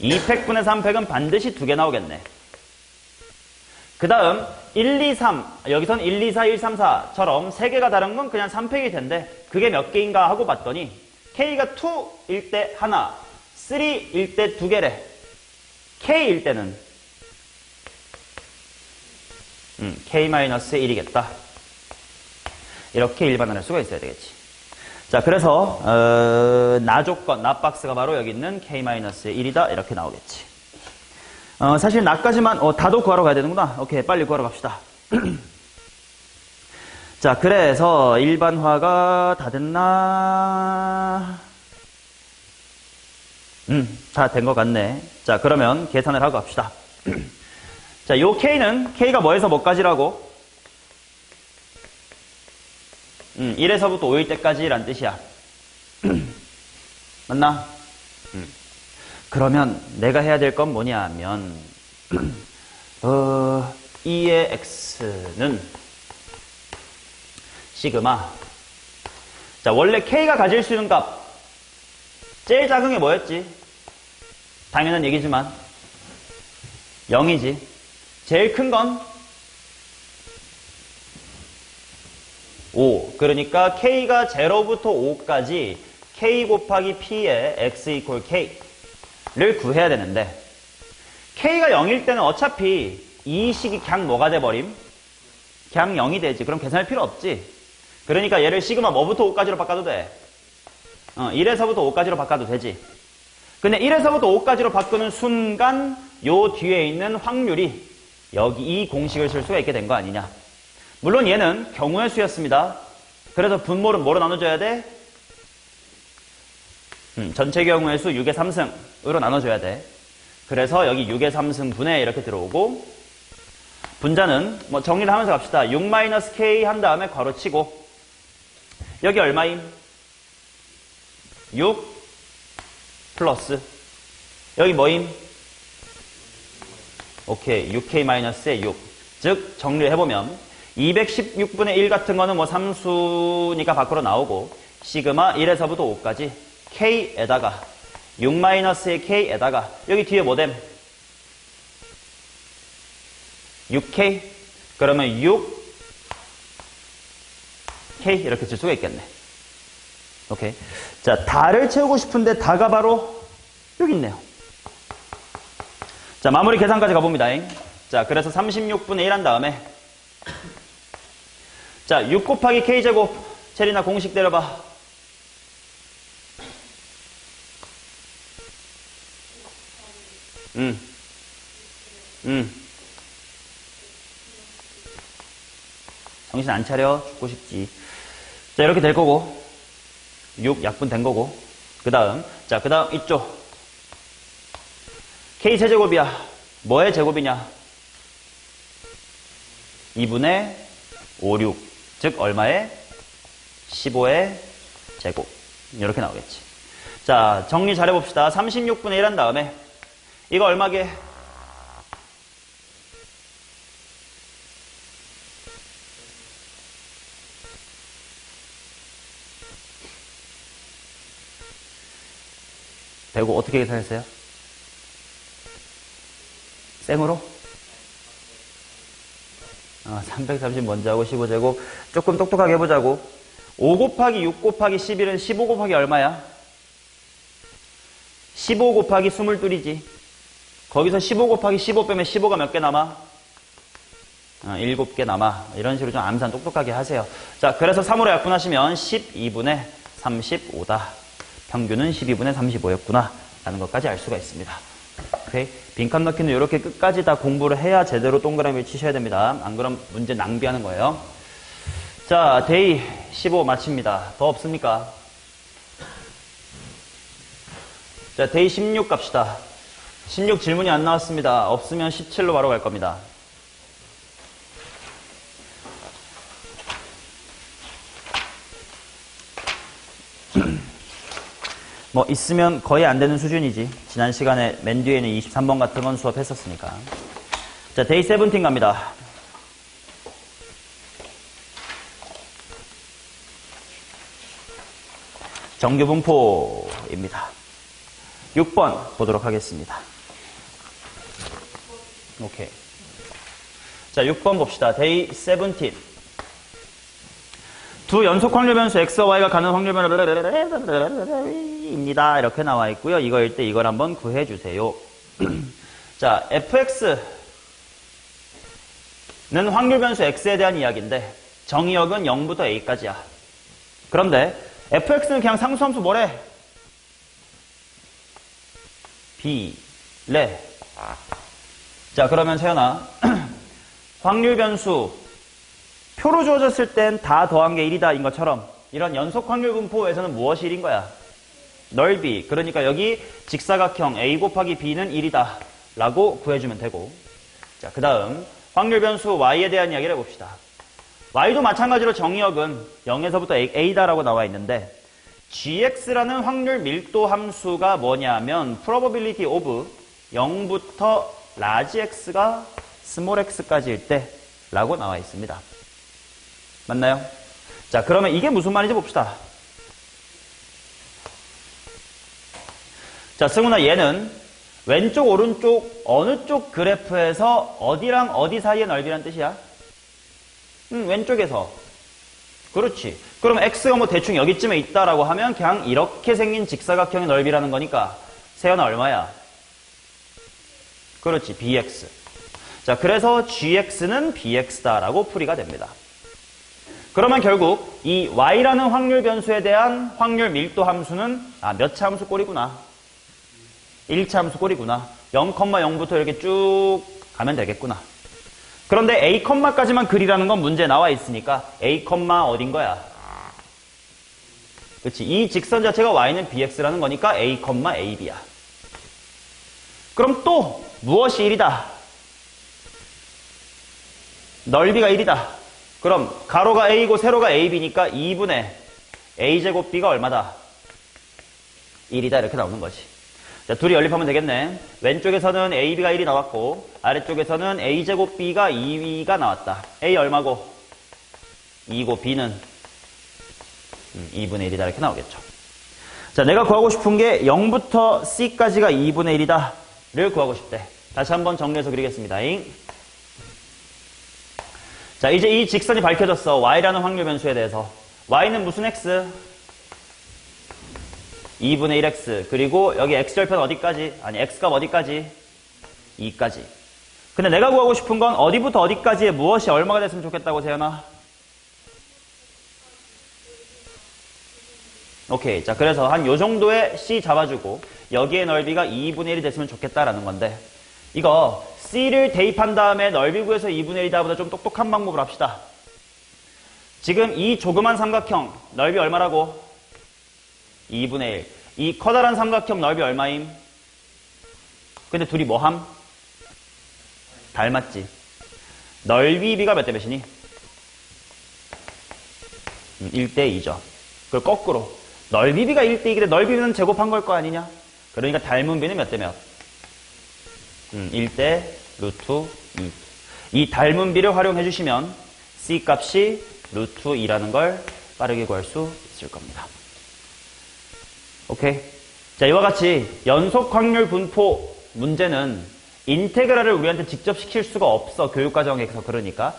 2팩분의 3팩은 반드시 2개 나오겠네. 그 다음 1, 2, 3, 여기선 1, 2, 4, 1, 3, 4처럼 3개가 다른 건 그냥 3팩일 텐데 그게 몇 개인가 하고 봤더니 K가 2일 때 하나, 3일 때 2개래. K일 때는 K-1이겠다. 이렇게 일반화할 수가 있어야 되겠지. 자, 그래서 나 조건, 나 박스가 바로 여기 있는 k-1이다 이렇게 나오겠지. 사실 나까지만 다도 구하러 가야 되는구나. 오케이, 빨리 구하러 갑시다. 자, 그래서 일반화가 다 됐나? 다 된 것 같네. 자, 그러면 계산을 하고 갑시다. 자, 요 k는 k가 뭐에서 뭐까지라고? 1에서부터 5일 때까지란 뜻이야. 맞나? 그러면 내가 해야 될 건 뭐냐 하면 2의 x는 시그마. 자, 원래 k가 가질 수 있는 값 제일 작은 게 뭐였지? 당연한 얘기지만 0이지. 제일 큰 건 5. 그러니까 k가 0부터 5까지 k 곱하기 p의 x 이퀄 k를 구해야 되는데 k가 0일 때는 어차피 이 식이 그냥 뭐가 돼버림? 그냥 0이 되지. 그럼 계산할 필요 없지. 그러니까 얘를 시그마 뭐부터 5까지로 바꿔도 돼? 1에서부터 5까지로 바꿔도 되지. 근데 1에서부터 5까지로 바꾸는 순간 요 뒤에 있는 확률이 여기 이 공식을 쓸 수가 있게 된 거 아니냐. 물론 얘는 경우의 수였습니다. 그래서 분모를 뭐로 나눠줘야 돼? 전체 경우의 수 6의 3승으로 나눠줘야 돼. 그래서 여기 6의 3승 분의 이렇게 들어오고 분자는 뭐 정리를 하면서 갑시다. 6-k 한 다음에 괄호치고 여기 얼마임? 6 플러스 여기 뭐임? 오케이, 6k-의 6. 즉 정리를 해보면 216분의 1 같은 거는 뭐 삼수니까 밖으로 나오고 시그마 1에서부터 5까지 k에다가 6-의 k에다가 여기 뒤에 뭐 됨? 6k? 그러면 6k 이렇게 쓸 수가 있겠네. 오케이. 자, 다를 채우고 싶은데 다가 바로 여기 있네요. 자, 마무리 계산까지 가봅니다. 자, 그래서 36분의 1 한 다음에 자, 6 곱하기 k제곱 체리나 공식 때려봐. 정신 안 차려? 죽고 싶지. 자, 이렇게 될 거고 6 약분 된 거고 그 다음 이쪽 k 세제곱이야. 뭐의 제곱이냐? 2분의 5, 6 즉 얼마에? 15의 제곱 이렇게 나오겠지. 자, 정리 잘 해봅시다. 36분의 1 한 다음에 이거 얼마게? 배고 어떻게 계산했어요? 생으로? 330 먼저 하고 15제곱 조금 똑똑하게 해보자고. 5 곱하기 6 곱하기 11은 15 곱하기 얼마야? 15 곱하기 22이지. 거기서 15 곱하기 15 빼면 15가 몇 개 남아? 7개 남아. 이런 식으로 좀 암산 똑똑하게 하세요. 자, 그래서 3으로 약분하시면 12분의 35다. 평균은 12분의 35였구나 라는 것까지 알 수가 있습니다. 오케이? 빈칸 넣기는 이렇게 끝까지 다 공부를 해야 제대로 동그라미를 치셔야 됩니다. 안 그럼 문제 낭비하는 거예요. 자, 데이 15 마칩니다. 더 없습니까? 자, 데이 16 갑시다. 16 질문이 안 나왔습니다. 없으면 17로 바로 갈 겁니다. 뭐 있으면 거의 안 되는 수준이지. 지난 시간에 맨 뒤에는 23번 같은 건 수업했었으니까. 자, 데이 17 갑니다. 정규분포입니다. 6번 보도록 하겠습니다. 오케이. 자, 6번 봅시다. 데이 17. 두 연속 확률 변수 x와 y가 가는 확률 변수입니다. 이렇게 나와 있고요. 이거일 때 이걸 한번 구해 주세요. 자, fx는 확률 변수 x에 대한 이야기인데 정의역은 0부터 a까지야. 그런데 fx는 그냥 상수함수 뭐래? b래. 자, 그러면 세연아, 확률 변수 표로 주어졌을 땐 다 더한 게 1이다 인 것처럼 이런 연속 확률 분포에서는 무엇이 1인 거야? 넓이. 그러니까 여기 직사각형 a 곱하기 b는 1이다 라고 구해주면 되고, 자, 그 다음 확률 변수 y에 대한 이야기를 해봅시다. y도 마찬가지로 정의역은 0에서부터 a다라고 나와 있는데, gx라는 확률 밀도 함수가 뭐냐면 probability of 0부터 large x가 small x까지일 때 라고 나와 있습니다. 맞나요? 자, 그러면 이게 무슨 말인지 봅시다. 자, 승훈아, 얘는 왼쪽 오른쪽 어느 쪽 그래프에서 어디랑 어디 사이의 넓이란 뜻이야? 왼쪽에서. 그렇지. 그럼 x가 뭐 대충 여기쯤에 있다라고 하면 그냥 이렇게 생긴 직사각형의 넓이라는 거니까 세연아 얼마야? 그렇지. bx. 자, 그래서 gx는 bx다라고 풀이가 됩니다. 그러면 결국 이 y라는 확률 변수에 대한 확률 밀도 함수는 몇 차 함수 꼴이구나. 1차 함수 꼴이구나. 0,0부터 이렇게 쭉 가면 되겠구나. 그런데 a, 까지만 그리라는 건 문제에 나와 있으니까 a, 어딘 거야? 그렇지. 이 직선 자체가 y는 bx라는 거니까 a, ab야. 그럼 또 무엇이 1이다? 넓이가 1이다. 그럼 가로가 a고 세로가 ab니까 2분의 a제곱 b가 얼마다? 1이다 이렇게 나오는 거지. 자, 둘이 연립하면 되겠네. 왼쪽에서는 ab가 1이 나왔고 아래쪽에서는 a제곱 b가 2가 나왔다. a 얼마고? 2고 b는 2분의 1이다 이렇게 나오겠죠. 자, 내가 구하고 싶은 게 0부터 c까지가 2분의 1이다 를 구하고 싶대. 다시 한번 정리해서 그리겠습니다. 자, 이제 이 직선이 밝혀졌어. y라는 확률 변수에 대해서. y는 무슨 x? 2분의 1x. 그리고 여기 x절편 어디까지? 아니, x값 어디까지? 2까지. 근데 내가 구하고 싶은 건 어디부터 어디까지에 무엇이 얼마가 됐으면 좋겠다고, 세연아? 오케이. 자, 그래서 한 요 정도의 c 잡아주고 여기에 넓이가 2분의 1이 됐으면 좋겠다라는 건데, 이거 c를 대입한 다음에 넓이 구해서 2분의 1이다보다 좀 똑똑한 방법을 합시다. 지금 이 조그만 삼각형 넓이 얼마라고? 2분의 1. 이 커다란 삼각형 넓이 얼마임? 근데 둘이 뭐함? 닮았지. 넓이 비가 몇 대 몇이니? 1대 2죠. 그걸 거꾸로. 넓이 비가 1대 2인데 넓이 비는 제곱한 걸 거 아니냐? 그러니까 닮은 비는 몇 대 몇? 1대 루트 2. 이 닮은 비를 활용해 주시면 c 값이 루트 2라는 걸 빠르게 구할 수 있을 겁니다. 오케이. 자, 이와 같이 연속 확률 분포 문제는 인테그랄을 우리한테 직접 시킬 수가 없어. 교육과정에서 그러니까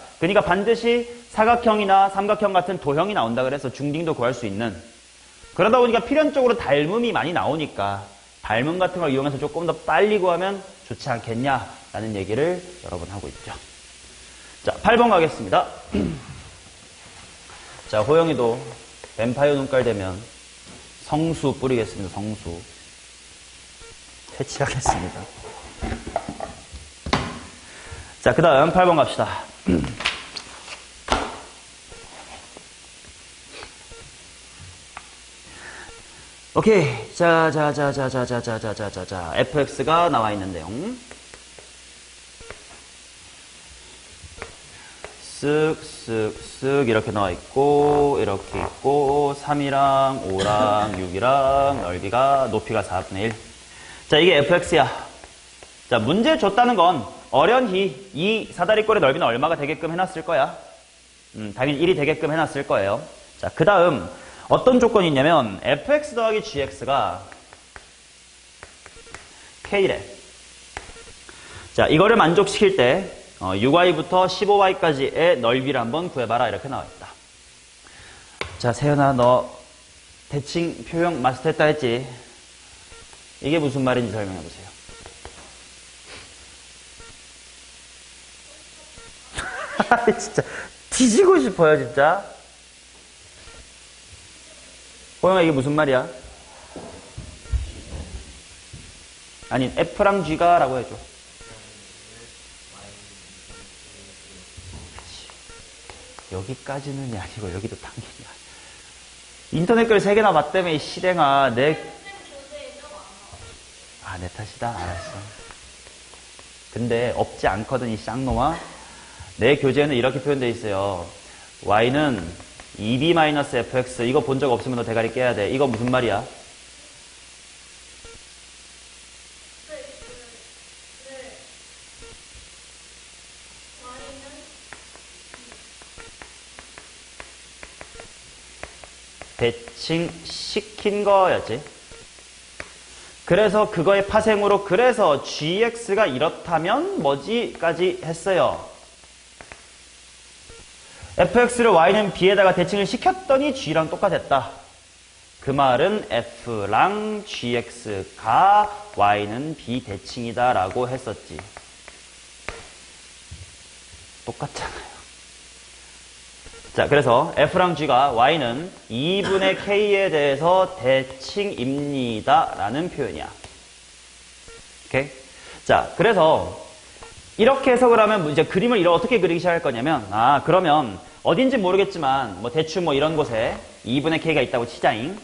반드시 사각형이나 삼각형 같은 도형이 나온다 그래서 중딩도 구할 수 있는, 그러다 보니까 필연적으로 닮음이 많이 나오니까 닮음 같은 걸 이용해서 조금 더 빨리 구하면 좋지 않겠냐라는 얘기를 여러 번 하고 있죠. 자, 8번 가겠습니다. 자, 호영이도 뱀파이어 눈깔 되면 성수 뿌리겠습니다. 성수. 퇴치하겠습니다. 자, 그 다음 8번 갑시다. 오케이. 자, fx가 나와 있는데요. 쓱 이렇게 나와 있고, 이렇게 있고, 3이랑 5랑 6이랑 넓이가, 높이가 4분의 1. 자, 이게 fx야. 자, 문제 줬다는 건 어련히 이 사다리꼴의 넓이는 얼마가 되게끔 해놨을 거야. 당연히 1이 되게끔 해놨을 거예요. 자, 그 다음 어떤 조건이 있냐면 fx 더하기 gx가 k래. 자, 이거를 만족시킬 때 6y부터 15y까지의 넓이를 한번 구해봐라 이렇게 나와있다. 자, 세연아, 너 대칭 표형 마스터했다 했지? 이게 무슨 말인지 설명해보세요. 진짜 뒤지고 싶어요, 진짜. 호영아, 이게 무슨 말이야? 아니, F랑 G가 라고 해줘. 여기까지는 아니고, 여기도 당연히야. 인터넷 글 3개나 봤다며, 이 실행아. 내 탓이다? 알았어. 근데, 없지 않거든, 이 쌍놈아. 내 교재에는 이렇게 표현되어 있어요. y는 2b-fx. 이거 본 적 없으면 너 대가리 깨야 돼. 이거 무슨 말이야? 대칭시킨 거였지. 그래서 그거의 파생으로 그래서 gx가 이렇다면 뭐지까지 했어요. fx를 y는 b에다가 대칭을 시켰더니 g랑 똑같았다. 그 말은 f랑 gx가 y는 b 대칭이다 라고 했었지. 똑같잖아요. 자, 그래서 f랑 g가 y는 2분의 k에 대해서 대칭입니다 라는 표현이야. 오케이? 자, 그래서 이렇게 해석을 하면 이제 그림을 어떻게 그리기 시작할 거냐면, 그러면 어딘지 모르겠지만 뭐 대충 뭐 이런 곳에 2분의 k가 있다고 치자잉.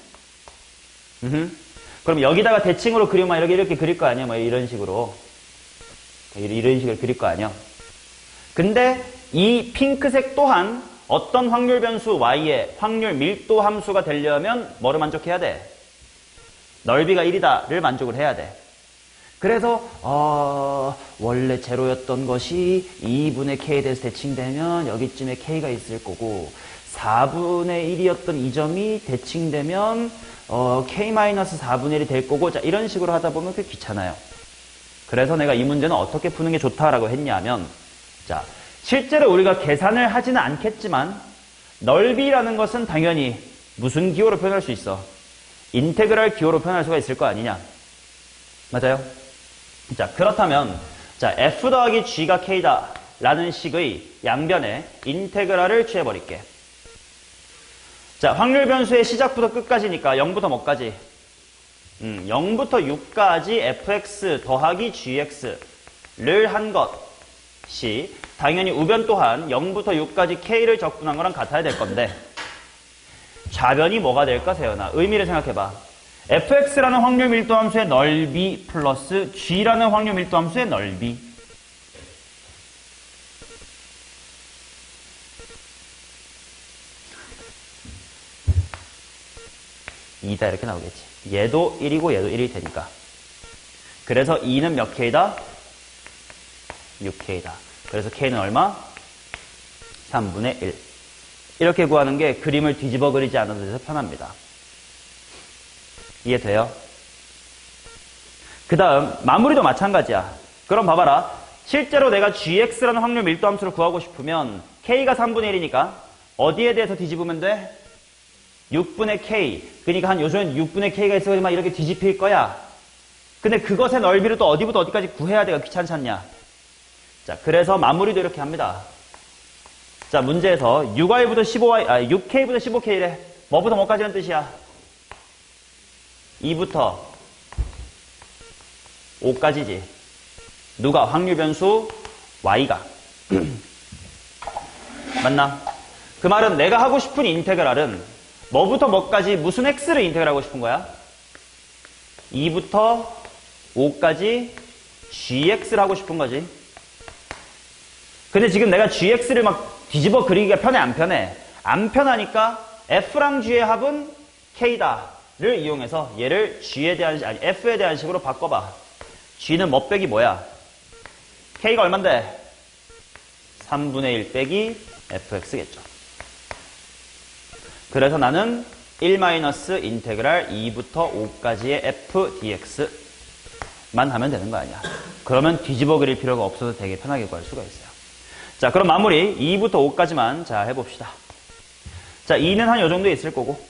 그럼 여기다가 대칭으로 그리면 이렇게 그릴 거 아니야? 뭐 이런 식으로. 이런 식으로 그릴 거 아니야? 근데 이 핑크색 또한 어떤 확률 변수 y의 확률 밀도 함수가 되려면 뭐를 만족해야 돼? 넓이가 1이다를 만족을 해야 돼. 그래서 원래 제로였던 것이 2분의 k에 대해서 대칭되면 여기쯤에 k가 있을 거고 4분의 1이었던 이 점이 대칭되면 k-4분의 1이 될 거고 자 이런 식으로 하다 보면 꽤 귀찮아요. 그래서 내가 이 문제는 어떻게 푸는 게 좋다라고 했냐면 자 실제로 우리가 계산을 하지는 않겠지만 넓이라는 것은 당연히 무슨 기호로 표현할 수 있어? 인테그랄 기호로 표현할 수가 있을 거 아니냐? 맞아요? 자 그렇다면 자 f 더하기 g가 k다 라는 식의 양변에 인테그랄을 취해버릴게. 자 확률 변수의 시작부터 끝까지니까 0부터 뭐까지? 0부터 6까지 fx 더하기 gx를 한 것이 당연히 우변 또한 0부터 6까지 k를 적분한 거랑 같아야 될 건데 좌변이 뭐가 될까 세연아? 의미를 생각해봐. fx라는 확률 밀도 함수의 넓이 플러스 g라는 확률 밀도 함수의 넓이. 이다 이렇게 나오겠지. 얘도 1이고 얘도 1이 되니까. 그래서 2는 몇 k다? 6k다. 그래서 k는 얼마? 3분의 1. 이렇게 구하는 게 그림을 뒤집어 그리지 않아도 돼서 편합니다. 이해돼요? 그 다음 마무리도 마찬가지야. 그럼 봐봐라. 실제로 내가 gx라는 확률 밀도 함수를 구하고 싶으면 k가 3분의 1이니까 어디에 대해서 뒤집으면 돼? 6분의 k. 그러니까 한 요즘엔 6분의 k가 있어야지만 이렇게 뒤집힐 거야. 근데 그것의 넓이를 또 어디부터 어디까지 구해야 돼가 귀찮지 않냐? 자, 그래서 마무리도 이렇게 합니다. 자, 문제에서 6k부터 15k래. 뭐부터 뭐까지는 뜻이야? 2부터 5까지지. 누가? 확률 변수 y가. 맞나? 그 말은 내가 하고 싶은 인테그랄은 뭐부터 뭐까지 무슨 x를 인테그랄하고 싶은 거야? 2부터 5까지 gx를 하고 싶은 거지. 근데 지금 내가 gx를 막 뒤집어 그리기가 편해 안 편해? 안 편하니까 f랑 g의 합은 k다를 이용해서 얘를 f에 대한 식으로 바꿔봐. g는 뭐 빼기 뭐야? k가 얼만데? 3분의 1 빼기 fx겠죠. 그래서 나는 1 마이너스 인테그랄 2부터 5까지의 f dx만 하면 되는 거 아니야. 그러면 뒤집어 그릴 필요가 없어서 되게 편하게 구할 수가 있어요. 자, 그럼 마무리 2부터 5까지만 자 해봅시다. 자, 2는 한 요 정도에 있을 거고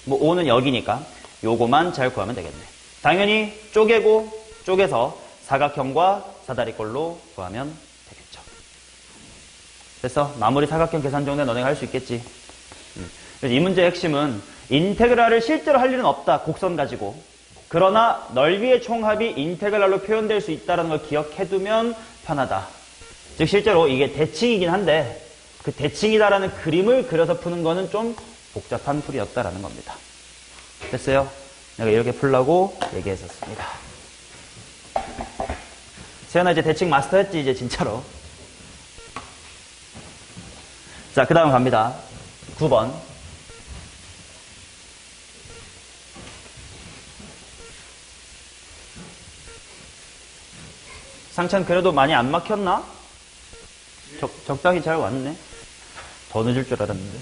뭐 5는 여기니까 요거만 잘 구하면 되겠네. 당연히 쪼개서 사각형과 사다리꼴로 구하면 되겠죠. 됐어? 마무리 사각형 계산 정도는 너네가 할 수 있겠지. 그래서 이 문제의 핵심은 인테그랄을 실제로 할 일은 없다. 곡선 가지고. 그러나 넓이의 총합이 인테그랄로 표현될 수 있다는 걸 기억해두면 편하다. 즉 실제로 이게 대칭이긴 한데 그 대칭이다라는 그림을 그려서 푸는 거는 좀 복잡한 풀이였다라는 겁니다. 됐어요? 내가 이렇게 풀라고 얘기했었습니다. 세연아 이제 대칭 마스터했지 이제 진짜로. 자, 그 다음 갑니다. 9번. 상찬 그래도 많이 안 막혔나? 적당히 잘 왔네. 더 늦을 줄 알았는데.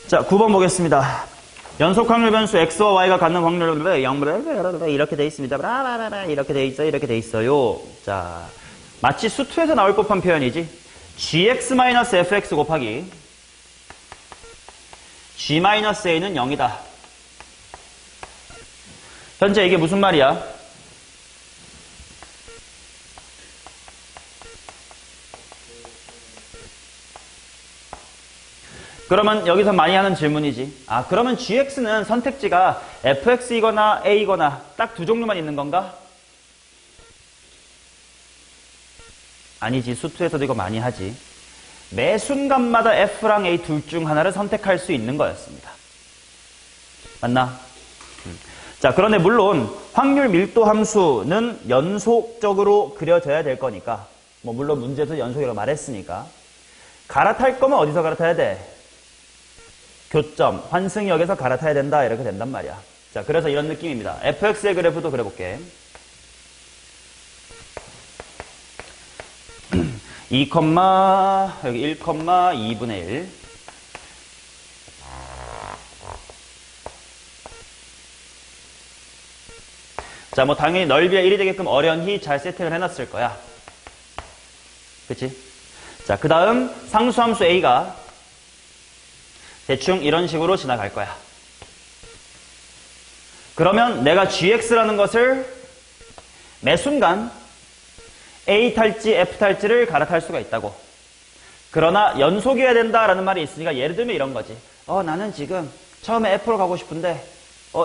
자, 9번 보겠습니다. 연속 확률 변수 x와 y가 갖는 확률을 0 이렇게 돼 있습니다. 이렇게 돼 있어요. 이렇게 돼 있어요. 자, 마치 수투에서 나올 법한 표현이지. gx-fx 곱하기 g-a는 0이다. 현재 이게 무슨 말이야? 그러면 여기서 많이 하는 질문이지. 아, 그러면 gx는 선택지가 fx이거나 a거나 딱 두 종류만 있는 건가? 아니지. 수투에서도 이거 많이 하지. 매 순간마다 f랑 a 둘 중 하나를 선택할 수 있는 거였습니다. 맞나? 자, 그런데 물론 확률 밀도 함수는 연속적으로 그려져야 될 거니까 뭐 물론 문제에서 연속이라고 말했으니까 갈아탈 거면 어디서 갈아타야 돼? 교점, 환승역에서 갈아타야 된다. 이렇게 된단 말이야. 자, 그래서 이런 느낌입니다. fx의 그래프도 그려볼게. 2, 여기 1, 2분의 1. 자, 뭐 당연히 넓이가 1이 되게끔 어련히 잘 세팅을 해놨을 거야. 그치? 자, 그 다음 상수함수 a가 대충 이런 식으로 지나갈 거야. 그러면 내가 gx라는 것을 매 순간 a 탈지 f 탈지를 갈아탈 수가 있다고. 그러나 연속이어야 된다라는 말이 있으니까 예를 들면 이런 거지. 나는 지금 처음에 f로 가고 싶은데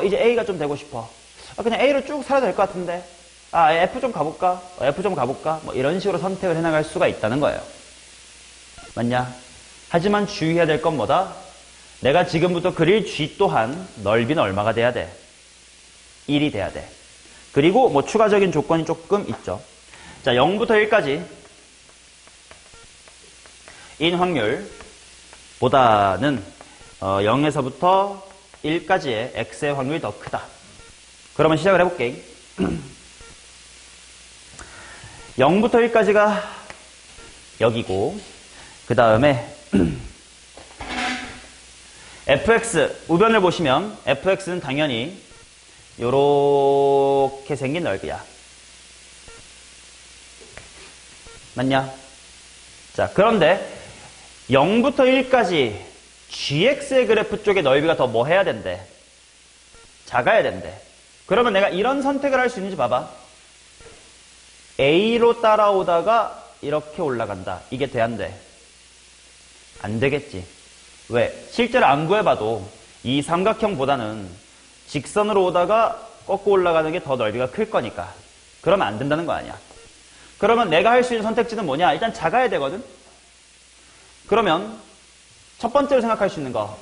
이제 a가 좀 되고 싶어. 그냥 a로 쭉 살아도 될 것 같은데 f 좀 가볼까? f 좀 가볼까? 뭐 이런 식으로 선택을 해나갈 수가 있다는 거예요. 맞냐? 하지만 주의해야 될 건 뭐다? 내가 지금부터 그릴 g 또한 넓이는 얼마가 돼야 돼? 1이 돼야 돼. 그리고 뭐 추가적인 조건이 조금 있죠. 자, 0부터 1까지 인 확률보다는 0에서부터 1까지의 x의 확률이 더 크다. 그러면 시작을 해볼게. 0부터 1까지가 여기고 그 다음에 fx 우변을 보시면 fx는 당연히 요렇게 생긴 넓이야. 맞냐? 자, 그런데 0부터 1까지 gx의 그래프 쪽의 넓이가 더 뭐 해야 된대? 작아야 된대. 그러면 내가 이런 선택을 할 수 있는지 봐봐. a로 따라오다가 이렇게 올라간다. 이게 돼, 안 돼? 안 되겠지. 왜? 실제로 안 구해봐도 이 삼각형보다는 직선으로 오다가 꺾고 올라가는 게 더 넓이가 클 거니까. 그러면 안 된다는 거 아니야. 그러면 내가 할 수 있는 선택지는 뭐냐? 일단 작아야 되거든? 그러면 첫 번째로 생각할 수 있는 거.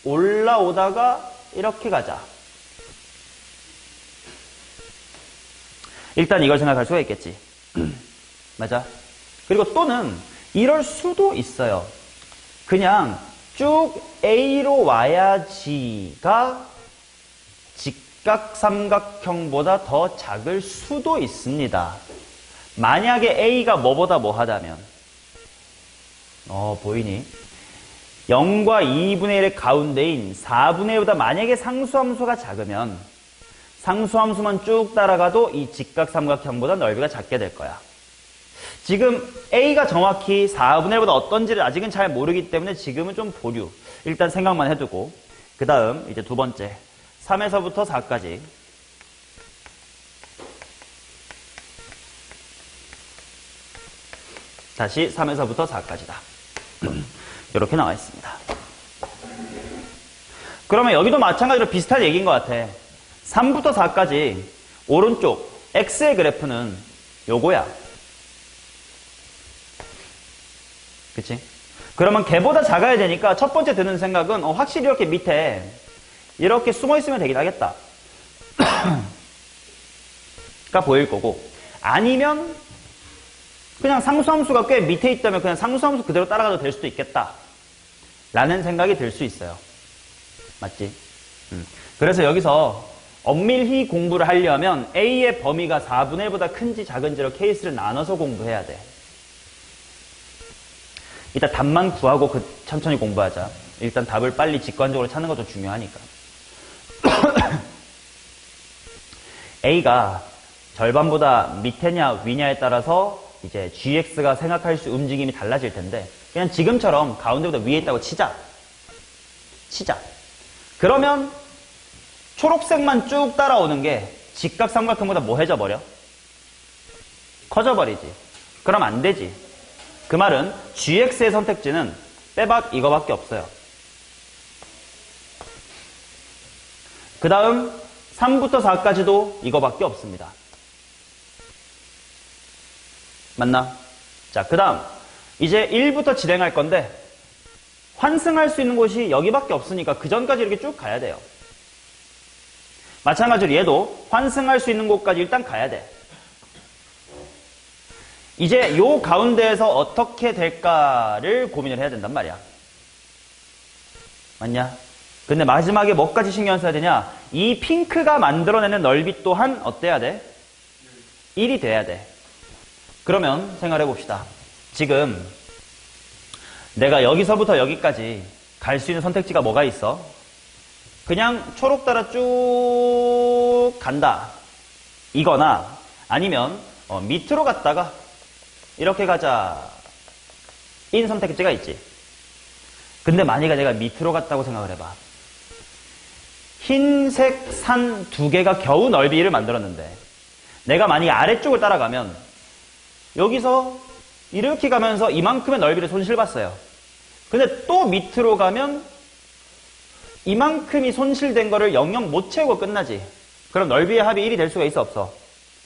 올라오다가 이렇게 가자. 일단 이걸 생각할 수가 있겠지. 맞아? 그리고 또는 이럴 수도 있어요. 그냥 쭉 A로 와야지가 직각삼각형보다 더 작을 수도 있습니다. 만약에 A가 뭐보다 뭐 하다면 보이니? 0과 2분의 1의 가운데인 4분의 1보다 만약에 상수함수가 작으면 상수함수만 쭉 따라가도 이 직각삼각형보다 넓이가 작게 될 거야. 지금 A가 정확히 4분의 1보다 어떤지를 아직은 잘 모르기 때문에 지금은 좀 보류. 일단 생각만 해두고 그 다음 이제 두 번째 3에서부터 4까지 다시 3에서부터 4까지다. 이렇게 나와 있습니다. 그러면 여기도 마찬가지로 비슷한 얘기인 것 같아. 3부터 4까지 오른쪽 x의 그래프는 요거야. 그치? 그러면 걔보다 작아야 되니까 첫 번째 드는 생각은 확실히 이렇게 밑에 이렇게 숨어 있으면 되긴 하겠다. 가 보일 거고, 아니면 그냥 상수함수가 꽤 밑에 있다면 그냥 상수함수 그대로 따라가도 될 수도 있겠다 라는 생각이 들 수 있어요. 맞지? 그래서 여기서 엄밀히 공부를 하려면 A의 범위가 4분의 1보다 큰지 작은지로 케이스를 나눠서 공부해야 돼. 일단 답만 구하고 천천히 공부하자. 일단 답을 빨리 직관적으로 찾는 것도 중요하니까. A가 절반보다 밑에냐 위냐에 따라서 이제 GX가 생각할 수 움직임이 달라질 텐데, 그냥 지금처럼 가운데보다 위에 있다고 치자. 그러면 초록색만 쭉 따라오는 게 직각삼각형보다 뭐해져 버려? 커져 버리지. 그럼 안 되지. 그 말은 GX의 선택지는 빼박 이거밖에 없어요. 그 다음 3부터 4까지도 이거밖에 없습니다. 맞나? 자, 그 다음 이제 1부터 진행할 건데 환승할 수 있는 곳이 여기밖에 없으니까 그 전까지 이렇게 쭉 가야 돼요. 마찬가지로 얘도 환승할 수 있는 곳까지 일단 가야 돼. 이제 요 가운데에서 어떻게 될까를 고민을 해야 된단 말이야. 맞냐? 근데 마지막에 뭐까지 신경 써야 되냐? 이 핑크가 만들어내는 넓이 또한 어때야 돼? 1이 돼야 돼. 그러면 생각해 봅시다. 지금 내가 여기서부터 여기까지 갈 수 있는 선택지가 뭐가 있어? 그냥 초록 따라 쭉 간다. 이거나 아니면 밑으로 갔다가 이렇게 가자. 인 선택지가 있지. 근데 만약에 내가 밑으로 갔다고 생각을 해봐. 흰색 산 두 개가 겨우 넓이를 만들었는데 내가 만약에 아래쪽을 따라가면 여기서 이렇게 가면서 이만큼의 넓이를 손실봤어요. 근데 또 밑으로 가면 이만큼이 손실된 거를 영영 못 채우고 끝나지. 그럼 넓이의 합이 1이 될 수가 있어 없어?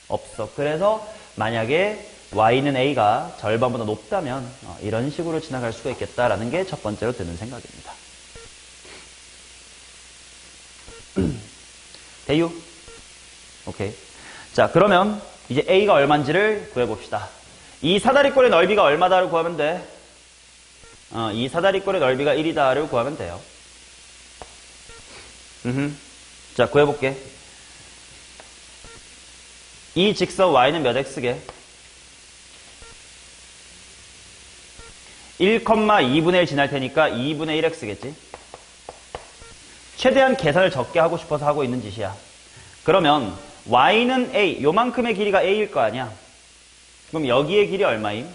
없어. 그래서 만약에 y는 a가 절반보다 높다면 이런 식으로 지나갈 수가 있겠다라는 게 첫 번째로 드는 생각입니다. 대유? 오케이. 자, 그러면 이제 a가 얼마인지를 구해봅시다. 이 사다리꼴의 넓이가 얼마다를 구하면 돼? 이 사다리꼴의 넓이가 1이다를 구하면 돼요. 자, 구해볼게. 이 직선 y는 몇 x게? 1,2분의 1 지날 테니까 2분의 1x겠지? 최대한 계산을 적게 하고 싶어서 하고 있는 짓이야. 그러면 y는 a, 요만큼의 길이가 a일 거 아니야? 그럼 여기의 길이 얼마임?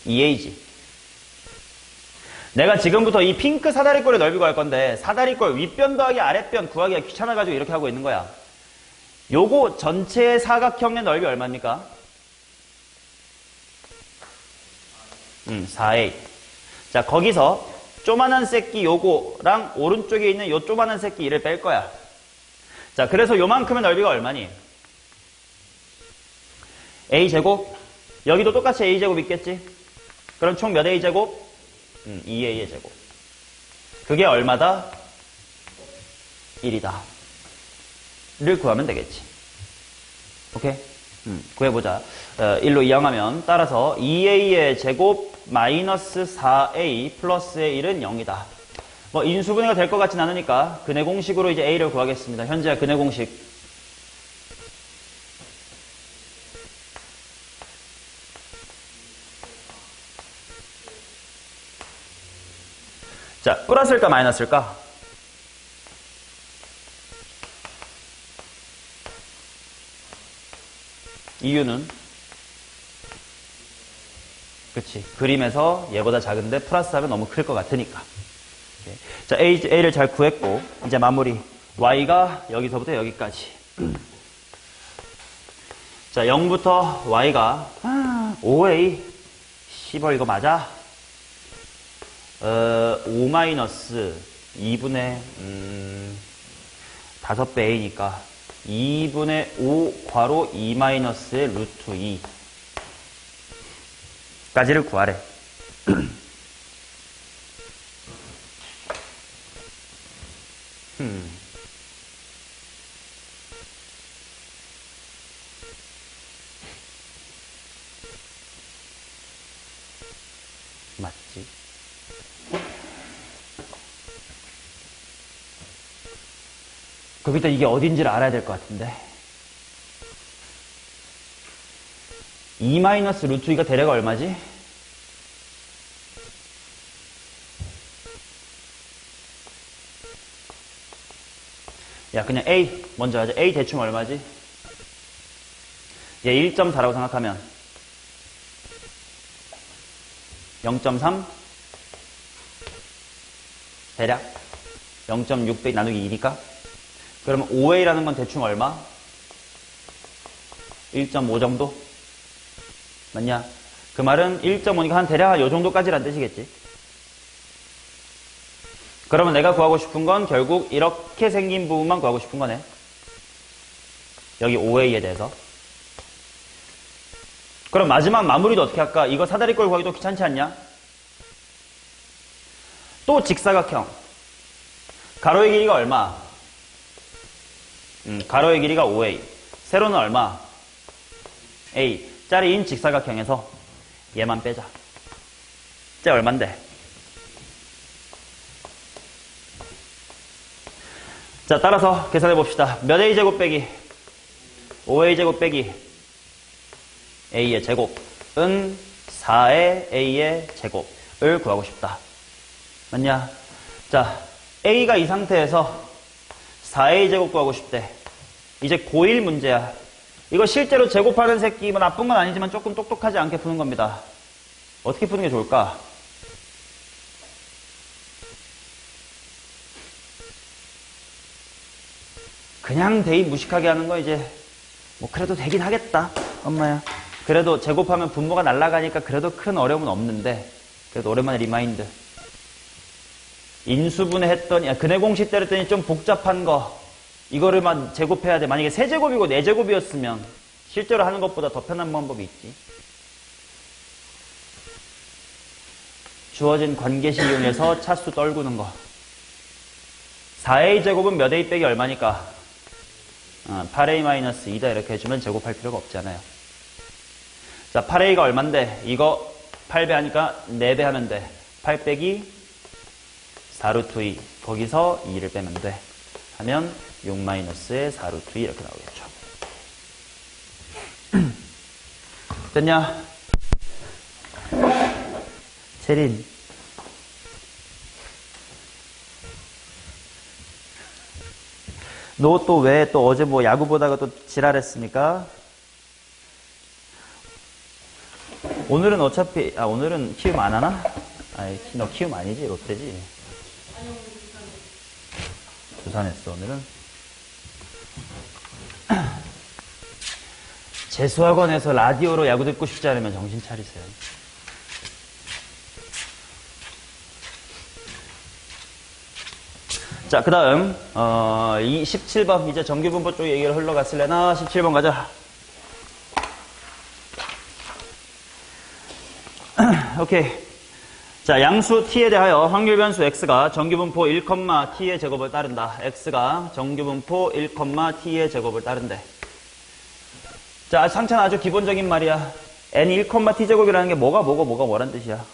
2a지. 내가 지금부터 이 핑크 사다리꼴의 넓이 구할 건데 사다리꼴 윗변 더하기 아랫변 구하기가 귀찮아가지고 이렇게 하고 있는 거야. 요거 전체의 사각형의 넓이 얼마입니까? 4a. 자, 거기서 조만한 새끼 요거랑 오른쪽에 있는 요 조만한 새끼 이를 뺄 거야. 자, 그래서 요만큼의 넓이가 얼마니? a제곱. 여기도 똑같이 a제곱 있겠지? 그럼 총 몇 a제곱? 2a의 제곱. 그게 얼마다? 1이다. 를 구하면 되겠지. 오케이? 구해보자. 1로 이항하면 따라서 2a의 제곱 마이너스 4a 플러스의 1은 0이다. 뭐 인수분해가 될 것 같진 않으니까 근해 공식으로 이제 a를 구하겠습니다. 현재 근해 공식. 자, 플러스일까 마이너스일까? 이유는? 그치. 그림에서 얘보다 작은데 플러스하면 너무 클 것 같으니까. 오케이. 자, A를 잘 구했고 이제 마무리. Y가 여기서부터 여기까지. 자, 0부터 y가 5a. 씨발, 이거 맞아? 5 마이너스 2분의 5배 a니까 2분의 5 괄호 2 마이너스의 루트 2 까지를 구하래. 맞지? 그럼 일단 이게 어딘지를 알아야 될 것 같은데. 2 마이너스 루트 2가 대략 얼마지? 야, 그냥 A 먼저 하자. A 대충 얼마지? 얘 1.4라고 생각하면 0.3 대략 0.6 나누기 2니까 그러면 5A라는 건 대충 얼마? 1.5 정도? 맞냐? 그 말은 1.5니까 한 대략 요 정도까지란 뜻이겠지. 그러면 내가 구하고 싶은 건 결국 이렇게 생긴 부분만 구하고 싶은 거네. 여기 5A에 대해서. 그럼 마지막 마무리도 어떻게 할까? 이거 사다리꼴 구하기도 귀찮지 않냐? 또 직사각형. 가로의 길이가 얼마? 가로의 길이가 5A. 세로는 얼마? A. 짜리인 직사각형에서 얘만 빼자. 쟤 얼만데? 자, 따라서 계산해 봅시다. 몇 A제곱 빼기? 5A제곱 빼기 A의 제곱은 4의 A의 제곱을 구하고 싶다. 맞냐? 자, A가 이 상태에서 4A 제곱 구하고 싶대. 이제 고1 문제야. 이거 실제로 제곱하는 새끼 뭐 나쁜 건 아니지만 조금 똑똑하지 않게 푸는 겁니다. 어떻게 푸는 게 좋을까? 그냥 대입 무식하게 하는 거 이제 뭐 그래도 되긴 하겠다. 엄마야. 그래도 제곱하면 분모가 날아가니까 그래도 큰 어려움은 없는데 그래도 오랜만에 리마인드. 인수분해 했더니 근해 공식 때렸더니 좀 복잡한 거 이거를만 제곱해야 돼. 만약에 세제곱이고 네제곱이었으면 실제로 하는 것보다 더 편한 방법이 있지. 주어진 관계식 이용해서 차수 떨구는 거. 4A 제곱은 몇 A 빼기 얼마니까? 8A-2다 이렇게 해주면 제곱할 필요가 없잖아요. 자, 8A가 얼만데? 이거 8배 하니까 4배 하면 돼. 8 빼기 4루트 2. 거기서 2를 빼면 돼. 하면 6-의 4루트 2 이렇게 나오겠죠. 됐냐? 체린. 너 또 왜 또 어제 뭐 야구 보다가 또 지랄했습니까? 오늘은 어차피 오늘은 키움 안 하나? 아이, 너 키움 아니지? 롯데지? 부산했어 오늘은. 재수학원에서 라디오로 야구 듣고 싶지 않으면 정신 차리세요. 자, 그 다음, 17번. 이제 정규분포 쪽 얘기를 흘러갔을래나? 17번 가자. 오케이. 자, 양수 t에 대하여 확률 변수 x가 정규분포 1,t의 제곱을 따른다. x가 정규분포 1,t의 제곱을 따른대. 자, 상처는 아주 기본적인 말이야. n 1,t 제곱이라는 게 뭐가 뭐란 뜻이야?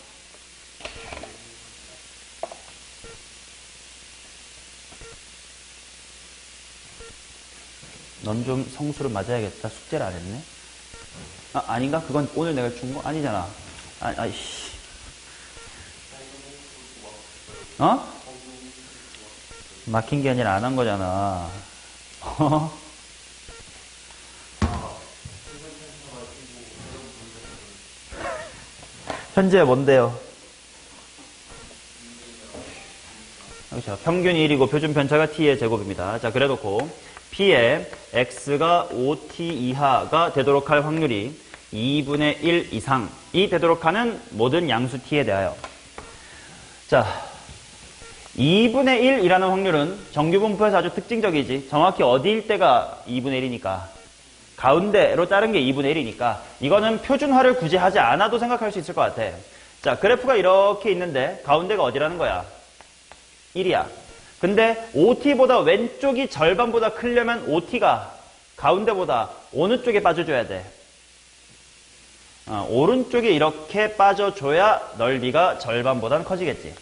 넌 좀 성수를 맞아야겠다. 숙제를 안 했네. 아닌가? 그건 오늘 내가 준 거 아니잖아. 아이씨. 막힌 게 아니라 안 한 거잖아. 현재 뭔데요? 그렇죠. 평균이 1이고 표준 편차가 t의 제곱입니다. 자, 그래놓고 P에 X가 5T 이하가 되도록 할 확률이 2분의 1 이상이 되도록 하는 모든 양수 T에 대하여. 자, 2분의 1이라는 확률은 정규분포에서 아주 특징적이지. 정확히 어디일 때가 2분의 1이니까. 가운데로 자른 게 2분의 1이니까. 이거는 표준화를 굳이 하지 않아도 생각할 수 있을 것 같아. 자, 그래프가 이렇게 있는데 가운데가 어디라는 거야? 1이야. 근데 OT보다 왼쪽이 절반보다 크려면 OT가 가운데보다 어느 쪽에 빠져줘야 돼? 오른쪽에 이렇게 빠져줘야 넓이가 절반보다는 커지겠지.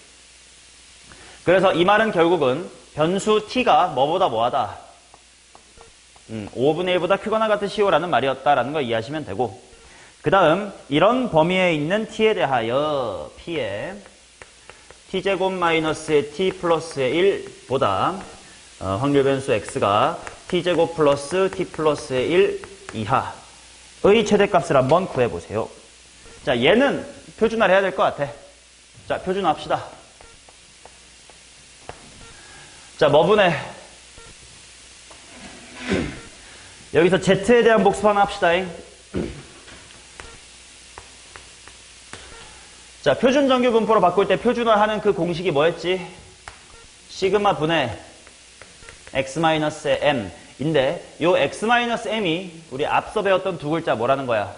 그래서 이 말은 결국은 변수 t가 뭐보다 뭐하다? 5분의 1보다 크거나 같으시오라는 말이었다라는 걸 이해하시면 되고, 그 다음 이런 범위에 있는 t에 대하여 p에 t제곱 마이너스의 t 플러스의 1보다 확률 변수 x가 t제곱 플러스 t 플러스의 1 이하의 최대값을 한번 구해보세요. 자, 얘는 표준화를 해야 될 것 같아. 자, 표준화합시다. 자, 뭐분의 여기서 z에 대한 복습 하나 합시다. 자, 표준 정규 분포로 바꿀 때 표준화하는 그 공식이 뭐였지? 시그마 분의 x-m 인데 요 x-m이 우리 앞서 배웠던 두 글자 뭐라는 거야?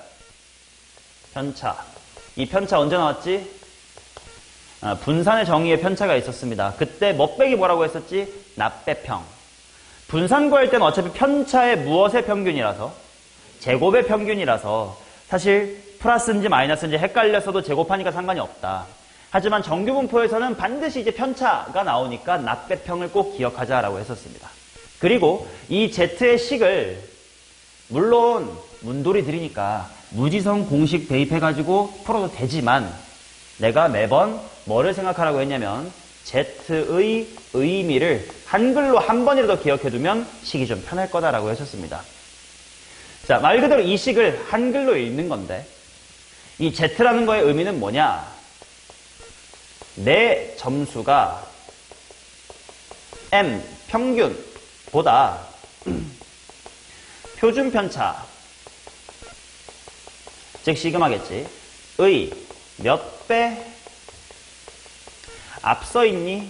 편차. 이 편차 언제 나왔지? 분산의 정의에 편차가 있었습니다. 그때 멋백이 뭐라고 했었지? 납배평. 분산 구할 때는 어차피 편차의 무엇의 평균이라서, 제곱의 평균이라서 사실 플러스인지 마이너스인지 헷갈렸어도 제곱하니까 상관이 없다. 하지만 정규분포에서는 반드시 이제 편차가 나오니까 납배평을 꼭 기억하자라고 했었습니다. 그리고 이 Z의 식을 물론 문돌이들이니까 무지성 공식 대입해가지고 풀어도 되지만 내가 매번 뭐를 생각하라고 했냐면 Z의 의미를 한글로 한 번이라도 기억해두면 식이 좀 편할 거다라고 했었습니다. 자, 말 그대로 이 식을 한글로 읽는 건데 이 Z라는 거의 의미는 뭐냐? 내 점수가 M 평균보다 표준 편차, 즉 시그마겠지, 의 몇 배 앞서 있니?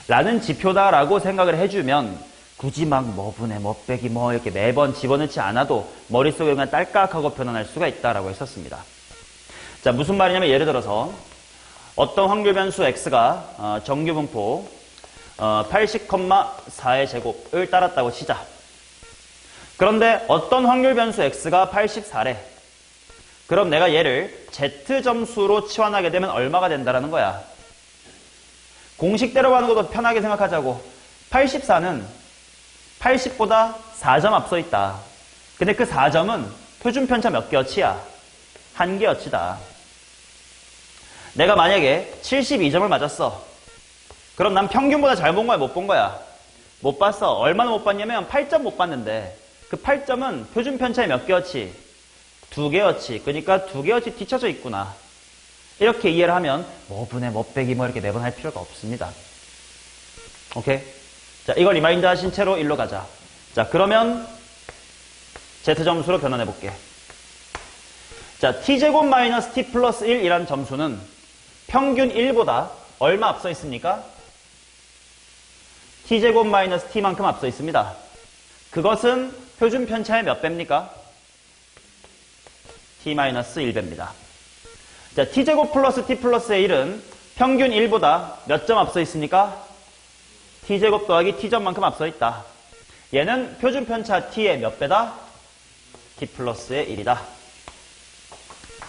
라는 지표다라고 생각을 해주면 굳이 막 뭐 분의 뭐 빼기 뭐 이렇게 매번 집어넣지 않아도 머릿속에 그냥 딸깍하고 변환할 수가 있다라고 했었습니다. 자, 무슨 말이냐면 예를 들어서 어떤 확률 변수 x가 정규분포 80,4의 제곱을 따랐다고 치자. 그런데 어떤 확률 변수 x가 84래. 그럼 내가 얘를 z점수로 치환하게 되면 얼마가 된다라는 거야? 공식대로 가는 것도 편하게 생각하자고. 84는 80보다 4점 앞서 있다. 근데 그 4점은 표준 편차 몇 개어치야? 한 개어치다. 내가 만약에 72점을 맞았어. 그럼 난 평균보다 잘 본 거야, 못 본 거야? 못 봤어. 얼마나 못 봤냐면 8점 못 봤는데 그 8점은 표준 편차의 몇 개어치? 2개어치. 그러니까 2개어치 뒤쳐져 있구나. 이렇게 이해를 하면 뭐 분의 뭐 빼기 뭐 이렇게 매번 할 필요가 없습니다. 오케이? 자, 이걸 리마인드 하신 채로 일로 가자. 자, 그러면 Z점수로 변환해 볼게. 자, T제곱 마이너스 T 플러스 1이라는 점수는 평균 1보다 얼마 앞서 있습니까? T제곱 마이너스 T만큼 앞서 있습니다. 그것은 표준 편차의 몇 배입니까? T 마이너스 1배입니다. 자, T제곱 플러스 T 플러스의 1은 평균 1보다 몇 점 앞서 있습니까? T제곱 더하기 T점만큼 앞서 있다. 얘는 표준 편차 T의 몇 배다? T 플러스의 1이다.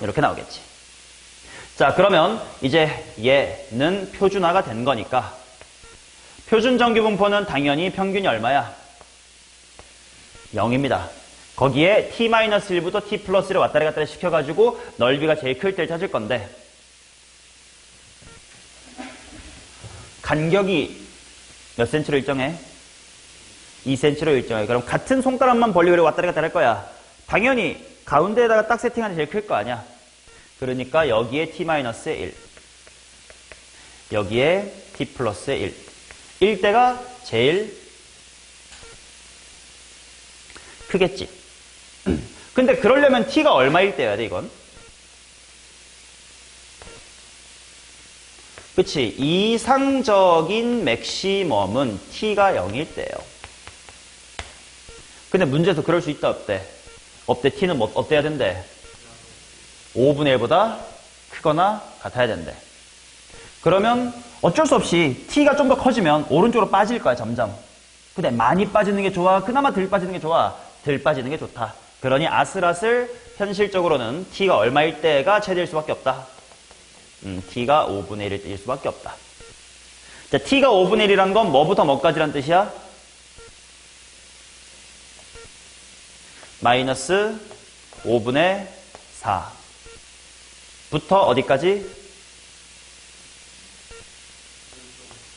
이렇게 나오겠지. 자, 그러면 이제 얘는 표준화가 된 거니까 표준 정규분포는 당연히 평균이 얼마야? 0입니다. 거기에 T-1부터 T 플러스 1을 왔다리 갔다리 시켜가지고 넓이가 제일 클 때를 찾을 건데 간격이 몇 센치로 일정해? 2cm로 일정해. 그럼 같은 손가락만 벌리고 왔다리 갔다리 할 거야. 당연히 가운데에다가 딱 세팅하는 게 제일 클 거 아니야. 그러니까 여기에 T-1, 여기에 T 플러스의 1. 일 때가 제일 크겠지. 근데 그러려면 t가 얼마일 때여야 돼, 이건? 그치. 이상적인 맥시멈은 t가 0일 때예요. 근데 문제에서 그럴 수 있다, 없대? 없대. t는 뭐, 어때야 된대? 5분의 1보다 크거나 같아야 된대. 그러면 어쩔 수 없이 t가 좀 더 커지면 오른쪽으로 빠질 거야, 점점. 근데 많이 빠지는 게 좋아? 그나마 덜 빠지는 게 좋아? 덜 빠지는 게 좋다. 그러니 아슬아슬 현실적으로는 t가 얼마일 때가 최대일 수밖에 없다. t가 5분의 1일 때일 수밖에 없다. 자, t가 5분의 1이란 건 뭐부터 뭐까지란 뜻이야? 마이너스 5분의 4 부터 어디까지?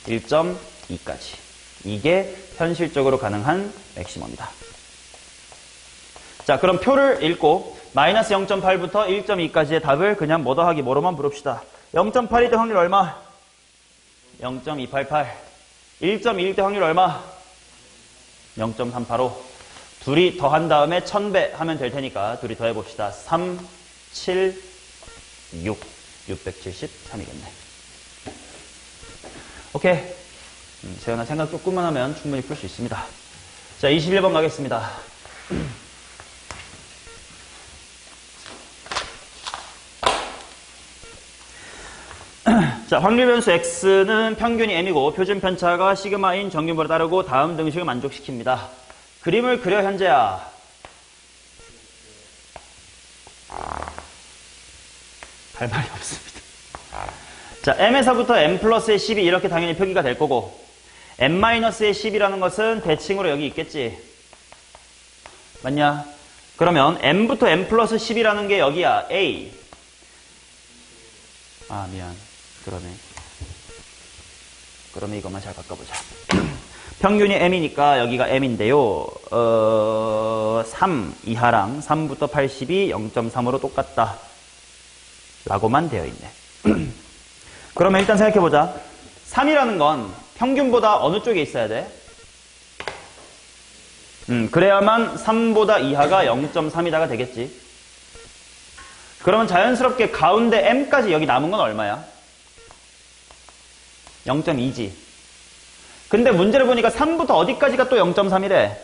1.2까지. 이게 현실적으로 가능한 맥시멈이다. 자, 그럼 표를 읽고 마이너스 0.8부터 1.2까지의 답을 그냥 뭐 더하기 뭐로만 부릅시다. 0.8일 때 확률 얼마? 0.288. 1.2일 때 확률 얼마? 0.385. 둘이 더한 다음에 1000배 하면 될 테니까 둘이 더해봅시다. 3, 7, 6. 673이겠네. 오케이. 재현아 생각 조금만 하면 충분히 풀 수 있습니다. 자, 21번 가겠습니다. 자, 확률 변수 x는 평균이 m이고 표준 편차가 시그마인 정규모를 따르고 다음 등식을 만족시킵니다. 그림을 그려 현재야. 할 말이 없습니다. 자, m에서부터 m 플러스의 10이 이렇게 당연히 표기가 될 거고 m-의 10이라는 것은 대칭으로 여기 있겠지. 맞냐? 그러면 m부터 m 플러스 10이라는 게 여기야. a. 아, 미안. 그러네. 그러면 이것만 잘 바꿔보자. 평균이 m이니까 여기가 m인데요. 3 이하랑 3부터 80이 0.3으로 똑같다. 라고만 되어 있네. 그러면 일단 생각해보자. 3이라는 건 평균보다 어느 쪽에 있어야 돼? 그래야만 3보다 이하가 0.3이다가 되겠지. 그러면 자연스럽게 가운데 m까지 여기 남은 건 얼마야? 0.2지. 근데 문제를 보니까 3부터 어디까지가 또 0.3이래?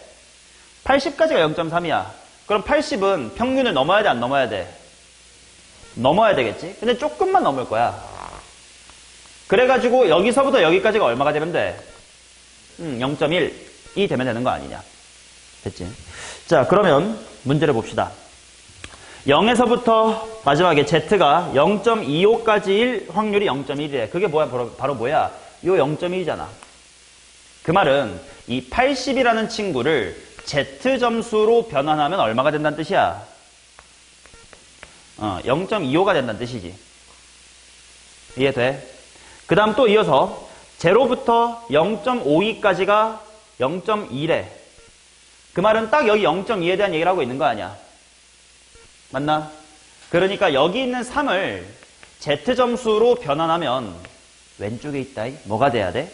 80까지가 0.3이야. 그럼 80은 평균을 넘어야 돼, 안 넘어야 돼? 넘어야 되겠지? 근데 조금만 넘을 거야. 그래가지고 여기서부터 여기까지가 얼마가 되면 돼? 0.1이 되면 되는 거 아니냐. 됐지? 자, 그러면 문제를 봅시다. 0에서부터 마지막에 z가 0.25까지일 확률이 0.1이래. 그게 뭐야? 바로 뭐야? 요 0.1이잖아. 그 말은 이 80이라는 친구를 z 점수로 변환하면 얼마가 된다는 뜻이야? 0.25가 된다는 뜻이지. 이해돼? 그 다음 또 이어서 0부터 0.52까지가 0.2래. 그 말은 딱 여기 0.2에 대한 얘기를 하고 있는 거 아니야? 맞나? 그러니까 여기 있는 3을 z점수로 변환하면 왼쪽에 있다. 뭐가 돼야 돼?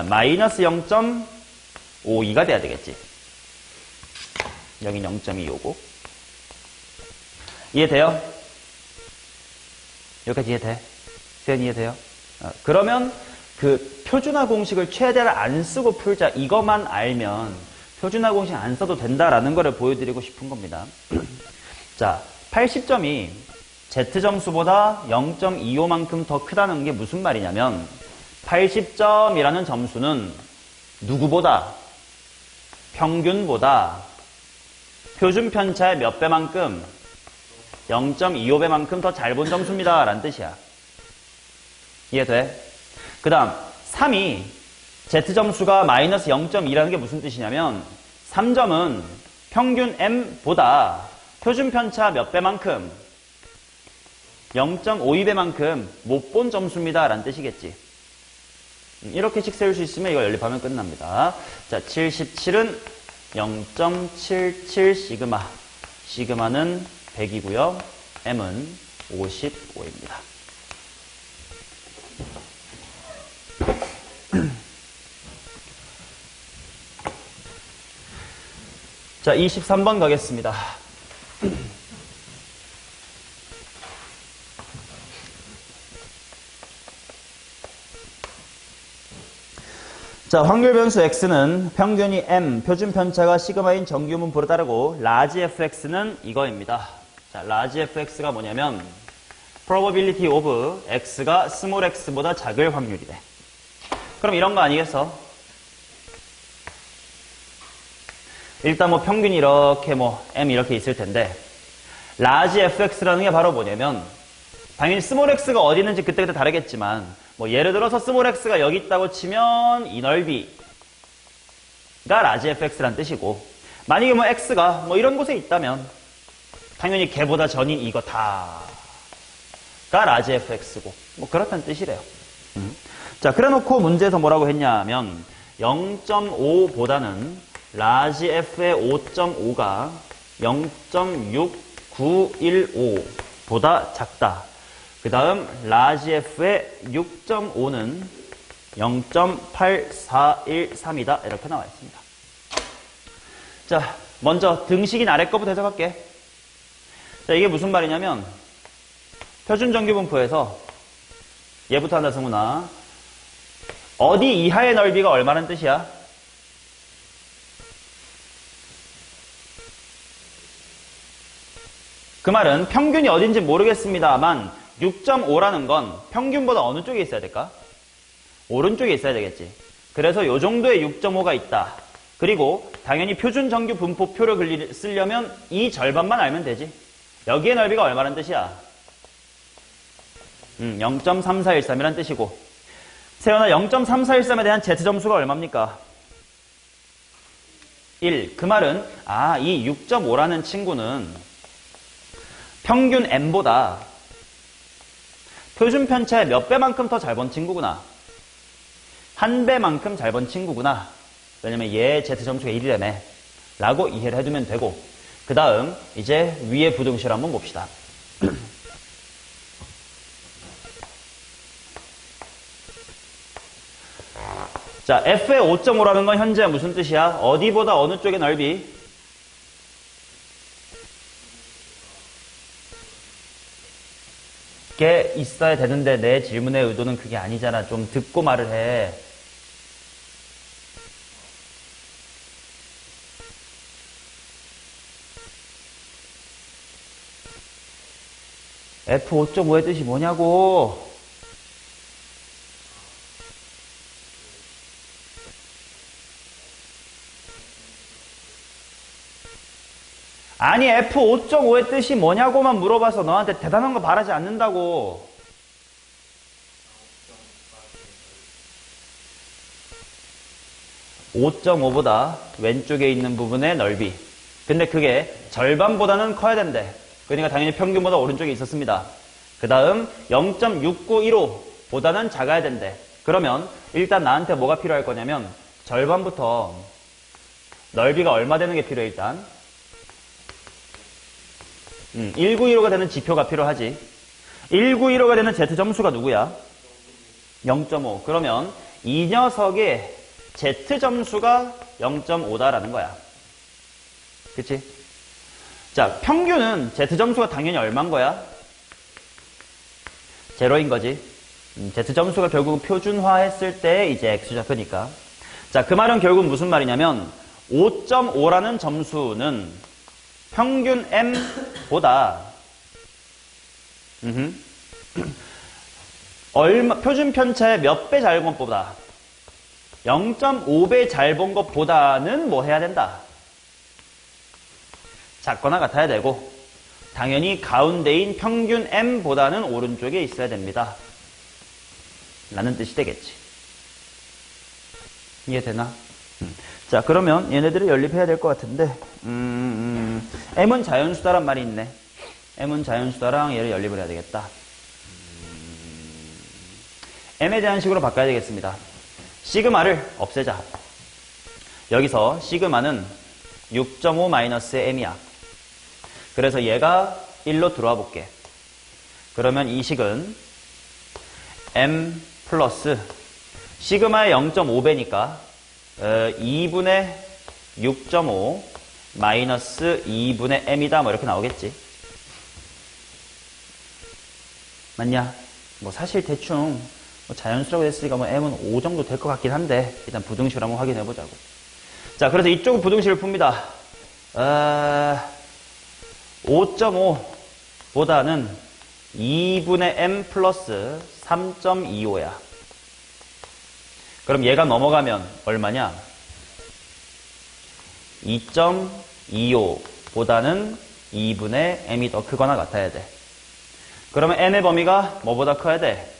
마이너스 0.52가 돼야 되겠지. 여긴 0.25고. 이해돼요? 여기까지 이해돼? 수현 이해돼요? 그러면 그 표준화 공식을 최대한 안 쓰고 풀자. 이것만 알면 표준화 공식 안 써도 된다라는 거를 보여드리고 싶은 겁니다. 자, 80점이 z점수보다 0.25만큼 더 크다는 게 무슨 말이냐면 80점이라는 점수는 누구보다? 평균보다 표준 편차의 몇 배만큼? 0.25배만큼 더 잘 본 점수입니다. 라는 뜻이야. 이해돼? 그 다음 3이 z점수가 마이너스 0.2라는 게 무슨 뜻이냐면 3점은 평균 m보다 표준 편차 몇 배만큼? 0.52배만큼 못 본 점수입니다. 라는 뜻이겠지. 이렇게씩 세울 수 있으면 이거 연립하면 끝납니다. 자, 77은 0.77 시그마. 시그마는 100이고요. m은 55입니다. 자, 23번 가겠습니다. 자, 확률 변수 x는 평균이 m, 표준 편차가 시그마인 정규 분포로 따르고 라지 fx는 이거입니다. 자, 라지 fx가 뭐냐면 probability of x가 small x보다 작을 확률이래. 그럼 이런 거 아니겠어? 일단 뭐 평균이 이렇게 뭐 m 이렇게 있을 텐데 라지 fx라는 게 바로 뭐냐면 당연히 small x가 어디 있는지 그때그때 다르겠지만 뭐 예를 들어서 스몰 x가 여기 있다고 치면 이 넓이가 라지 fx란 뜻이고 만약에 뭐 x가 뭐 이런 곳에 있다면 당연히 걔보다 전인 이거 다가 라지 fx고 뭐 그렇다는 뜻이래요. 자, 그래놓고 문제에서 뭐라고 했냐면 0.5보다는 라지 f의 5.5가 0.6915보다 작다. 그 다음 라지 f의 6.5는 0.8413이다. 이렇게 나와 있습니다. 자, 먼저 등식인 아래 거부터 해석할게. 자, 이게 무슨 말이냐면 표준 정규 분포에서 얘부터 한다 승훈아. 어디 이하의 넓이가 얼마란 뜻이야? 그 말은 평균이 어딘지 모르겠습니다만 6.5라는 건 평균보다 어느 쪽에 있어야 될까? 오른쪽에 있어야 되겠지. 그래서 요 정도의 6.5가 있다. 그리고 당연히 표준 정규 분포표를 쓰려면 이 절반만 알면 되지. 여기의 넓이가 얼마란 뜻이야? 0.3413이란 뜻이고. 세연아, 0.3413에 대한 Z점수가 얼마입니까? 1. 그 말은 이 6.5라는 친구는 평균 M보다 표준 편차의 몇 배만큼 더 잘 본 친구구나. 한 배만큼 잘 본 친구구나. 왜냐면 얘 Z점수가 1이라며. 라고 이해를 해두면 되고. 그 다음 이제 위에 부등식 한번 봅시다. 자, F의 5.5라는 건 현재 무슨 뜻이야? 어디보다 어느 쪽의 넓이? 게 있어야 되는데 내 질문의 의도는 그게 아니잖아. 좀 듣고 말을 해. F5.5의 뜻이 뭐냐고. 아니 F5.5의 뜻이 뭐냐고만 물어봐서 너한테 대단한 거 바라지 않는다고. (5.5보다) 왼쪽에 있는 부분의 넓이. 근데 그게 절반보다는 커야 된대. 그러니까 당연히 평균보다 오른쪽에 있었습니다. 그 다음 0.6915보다는 작아야 된대. 그러면 일단 나한테 뭐가 필요할 거냐면 절반부터 넓이가 얼마 되는 게 필요해. 일단 1915가 되는 지표가 필요하지. 1915가 되는 Z점수가 누구야? 0.5. 그러면 이 녀석의 Z점수가 0.5다라는 거야. 그치? 자, 평균은 Z점수가 당연히 얼마인 거야? 제로인 거지. Z점수가 결국 표준화했을 때 이제 X좌표니까. 자, 그 말은 결국 무슨 말이냐면 5.5라는 점수는 평균 M보다 표준 편차의 몇 배 잘 본 것보다 0.5배 잘 본 것보다는 뭐 해야 된다? 작거나 같아야 되고 당연히 가운데인 평균 M보다는 오른쪽에 있어야 됩니다. 라는 뜻이 되겠지. 이해되나? 자, 그러면 얘네들을 연립해야 될 것 같은데 M은 자연수다란 말이 있네. M은 자연수다랑 얘를 연립을 해야 되겠다. M에 대한 식으로 바꿔야 되겠습니다. 시그마를 없애자. 여기서 시그마는 6.5-의 M이야. 그래서 얘가 1로 들어와 볼게. 그러면 이 식은 M 플러스 시그마의 0.5배니까 2분의 6.5 마이너스 2분의 m이다. 뭐 이렇게 나오겠지. 맞냐? 뭐 사실 대충 뭐 자연수라고 했으니까 뭐 m은 5 정도 될 것 같긴 한데 일단 부등식을 한번 확인해 보자고. 자, 그래서 이쪽은 부등식을 풉니다. 5.5보다는 2분의 m 플러스 3.25야. 그럼 얘가 넘어가면 얼마냐? 2.25보다는 2분의 m이 더 크거나 같아야 돼. 그러면 n의 범위가 뭐보다 커야 돼?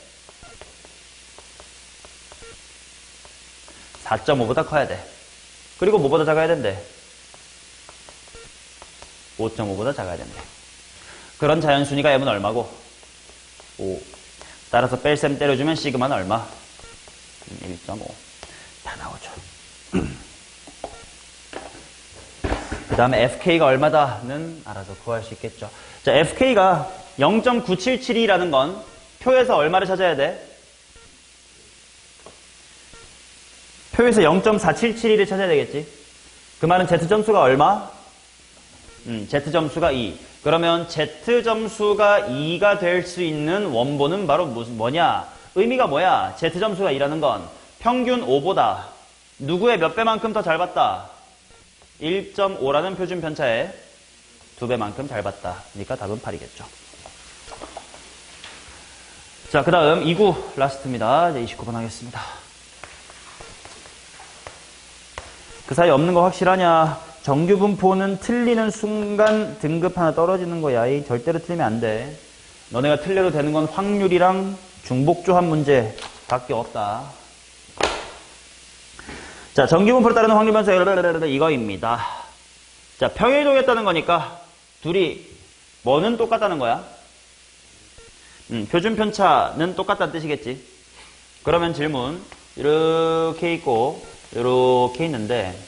4.5보다 커야 돼. 그리고 뭐보다 작아야 된대? 5.5보다 작아야 된대. 그런 자연순위가 m은 얼마고? 5. 따라서 뺄셈 때려주면 시그마는 얼마? 1.5. 다 나오죠. 그 다음에 fk가 얼마다는 알아서 구할 수 있겠죠. 자, fk가 0.9772라는 건 표에서 얼마를 찾아야 돼? 표에서 0.4772를 찾아야 되겠지. 그 말은 z점수가 얼마? z점수가 2. 그러면 z점수가 2가 될 수 있는 원본은 바로 뭐냐? 의미가 뭐야? z점수가 2라는 건 평균 5보다 누구의 몇 배만큼 더 잘 봤다? 1.5라는 표준 편차에 2배만큼 잘 봤다. 그러니까 답은 8이겠죠. 자, 그 다음 2구 라스트입니다. 이제 29번 하겠습니다. 그 사이 없는 거 확실하냐? 정규 분포는 틀리는 순간 등급 하나 떨어지는 거야. 이 절대로 틀리면 안 돼. 너네가 틀려도 되는 건 확률이랑 중복조합 문제 밖에 없다. 자, 정규 분포를 따르는 확률 변수 이거입니다. 자, 평행이동했다는 거니까 둘이 뭐는 똑같다는 거야? 표준 편차는 똑같다는 뜻이겠지. 그러면 질문 이렇게 있고 이렇게 있는데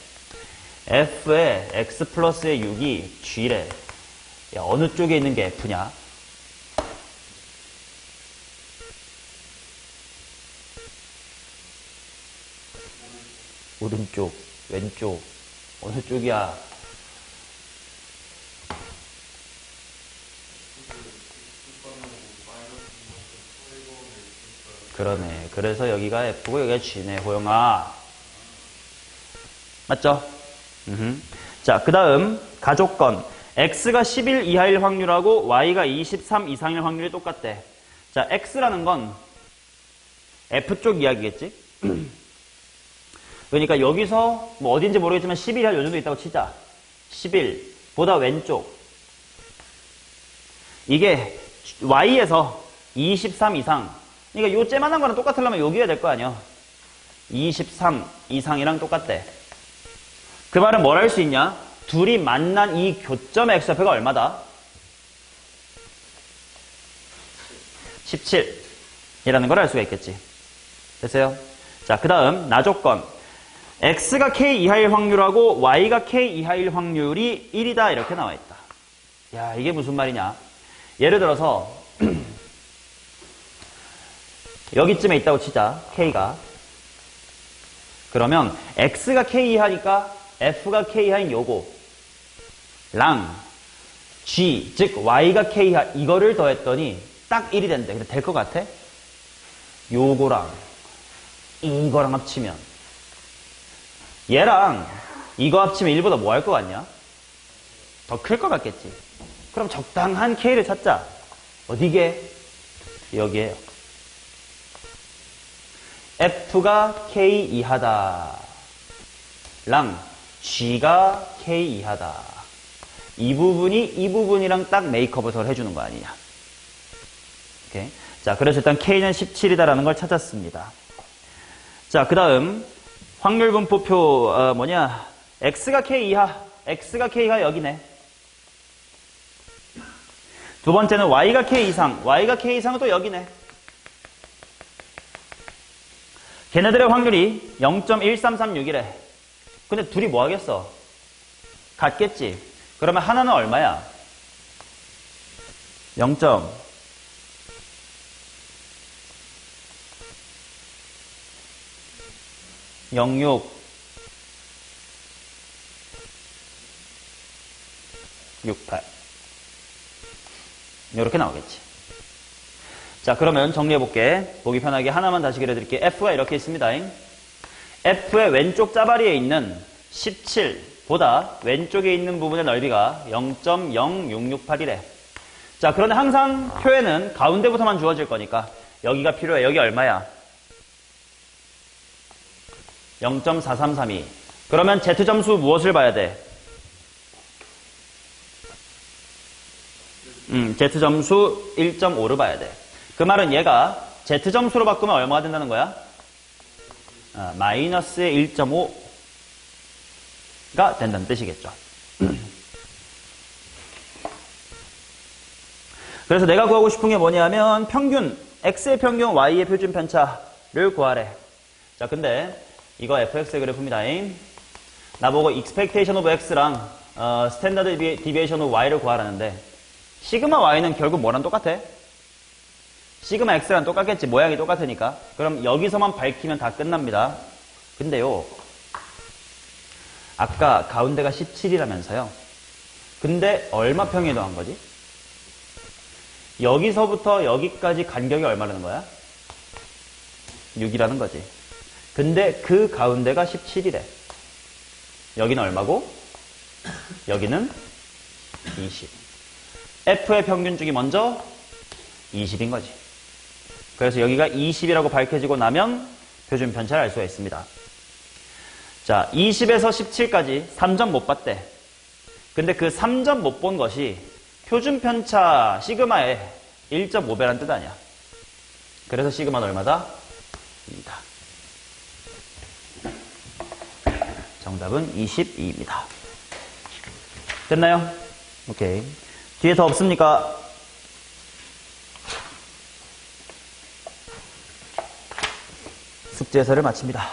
f에 x 플러스의 6이 g래. 야, 어느 쪽에 있는 게 f냐? 오른쪽, 왼쪽, 어느 쪽이야? 그러네. 그래서 여기가 F고 여기가 G네, 호영아. 맞죠? 자, 그 다음 가족건. X가 11 이하일 확률하고 Y가 23 이상일 확률이 똑같대. 자, X라는 건 F쪽 이야기겠지? 그러니까 여기서 뭐 어딘지 모르겠지만 11 이하 요 정도 있다고 치자. 11보다 왼쪽. 이게 Y에서 23 이상. 그러니까 요 째만한 거랑 똑같으려면 여기가 될 거 아니야. 23 이상이랑 똑같대. 그 말은 뭘 할 수 있냐? 둘이 만난 이 교점의 x좌표가 얼마다? 17이라는 걸 알 수가 있겠지. 됐어요? 자, 그 다음 나조건. x가 k 이하일 확률하고 y가 k 이하일 확률이 1이다 이렇게 나와 있다. 야, 이게 무슨 말이냐? 예를 들어서 여기쯤에 있다고 치자. k가. 그러면 x가 k 이하니까 f가 k 이하인 요거 랑 g, 즉 y가 k 이하 이거를 더했더니 딱 1이 된대. 근데 될 것 같아? 요거랑 이거랑 합치면 얘랑 이거 합치면 1보다 뭐 할 것 같냐? 더 클 것 같겠지. 그럼 적당한 k를 찾자. 어디게? 여기에요. f가 k 이하다 랑 g가 k 이하다. 이 부분이 이 부분이랑 딱 메이크업을 해주는 거 아니냐. 오케이. 자, 그래서 일단 k는 17이다라는 걸 찾았습니다. 자, 그 다음 확률 분포표 뭐냐? x가 k 이하 여기네. 두 번째는 y가 k 이상은 또 여기네. 걔네들의 확률이 0.1336이래. 근데 둘이 뭐 하겠어? 같겠지. 그러면 하나는 얼마야? 0.06 68. 이렇게 나오겠지. 자, 그러면 정리해볼게. 보기 편하게 하나만 다시 그려드릴게. F가 이렇게 있습니다. F의 왼쪽 짜바리에 있는 17보다 왼쪽에 있는 부분의 넓이가 0.0668이래. 자, 그런데 항상 표에는 가운데부터만 주어질 거니까 여기가 필요해. 여기 얼마야? 0.4332. 그러면 Z점수 무엇을 봐야 돼? Z점수 1.5를 봐야 돼. 그 말은 얘가 Z점수로 바꾸면 얼마가 된다는 거야? 마이너스의 1.5가 된다는 뜻이겠죠. 그래서 내가 구하고 싶은 게 뭐냐면 평균, x의 평균, y의 표준 편차를 구하래. 자, 근데 이거 fx의 그래프입니다. 나보고 expectation of x랑 standard deviation of y를 구하라는데 시그마 y는 결국 뭐랑 똑같아? 시그마 x랑 똑같겠지. 모양이 똑같으니까. 그럼 여기서만 밝히면 다 끝납니다. 근데요, 아까 가운데가 17이라면서요. 근데 얼마 평에 더한 거지? 여기서부터 여기까지 간격이 얼마라는 거야? 6이라는 거지. 근데 그 가운데가 17이래. 여기는 얼마고? 여기는 20. F의 평균축이 먼저 20인 거지. 그래서 여기가 20이라고 밝혀지고 나면 표준 편차를 알 수가 있습니다. 자, 20에서 17까지 3점 못 봤대. 근데 그 3점 못 본 것이 표준 편차 시그마의 1.5배란 뜻 아니야. 그래서 시그마는 얼마다? 2다. 정답은 22입니다. 됐나요? 오케이. 뒤에 더 없습니까? 숙제서를 마칩니다.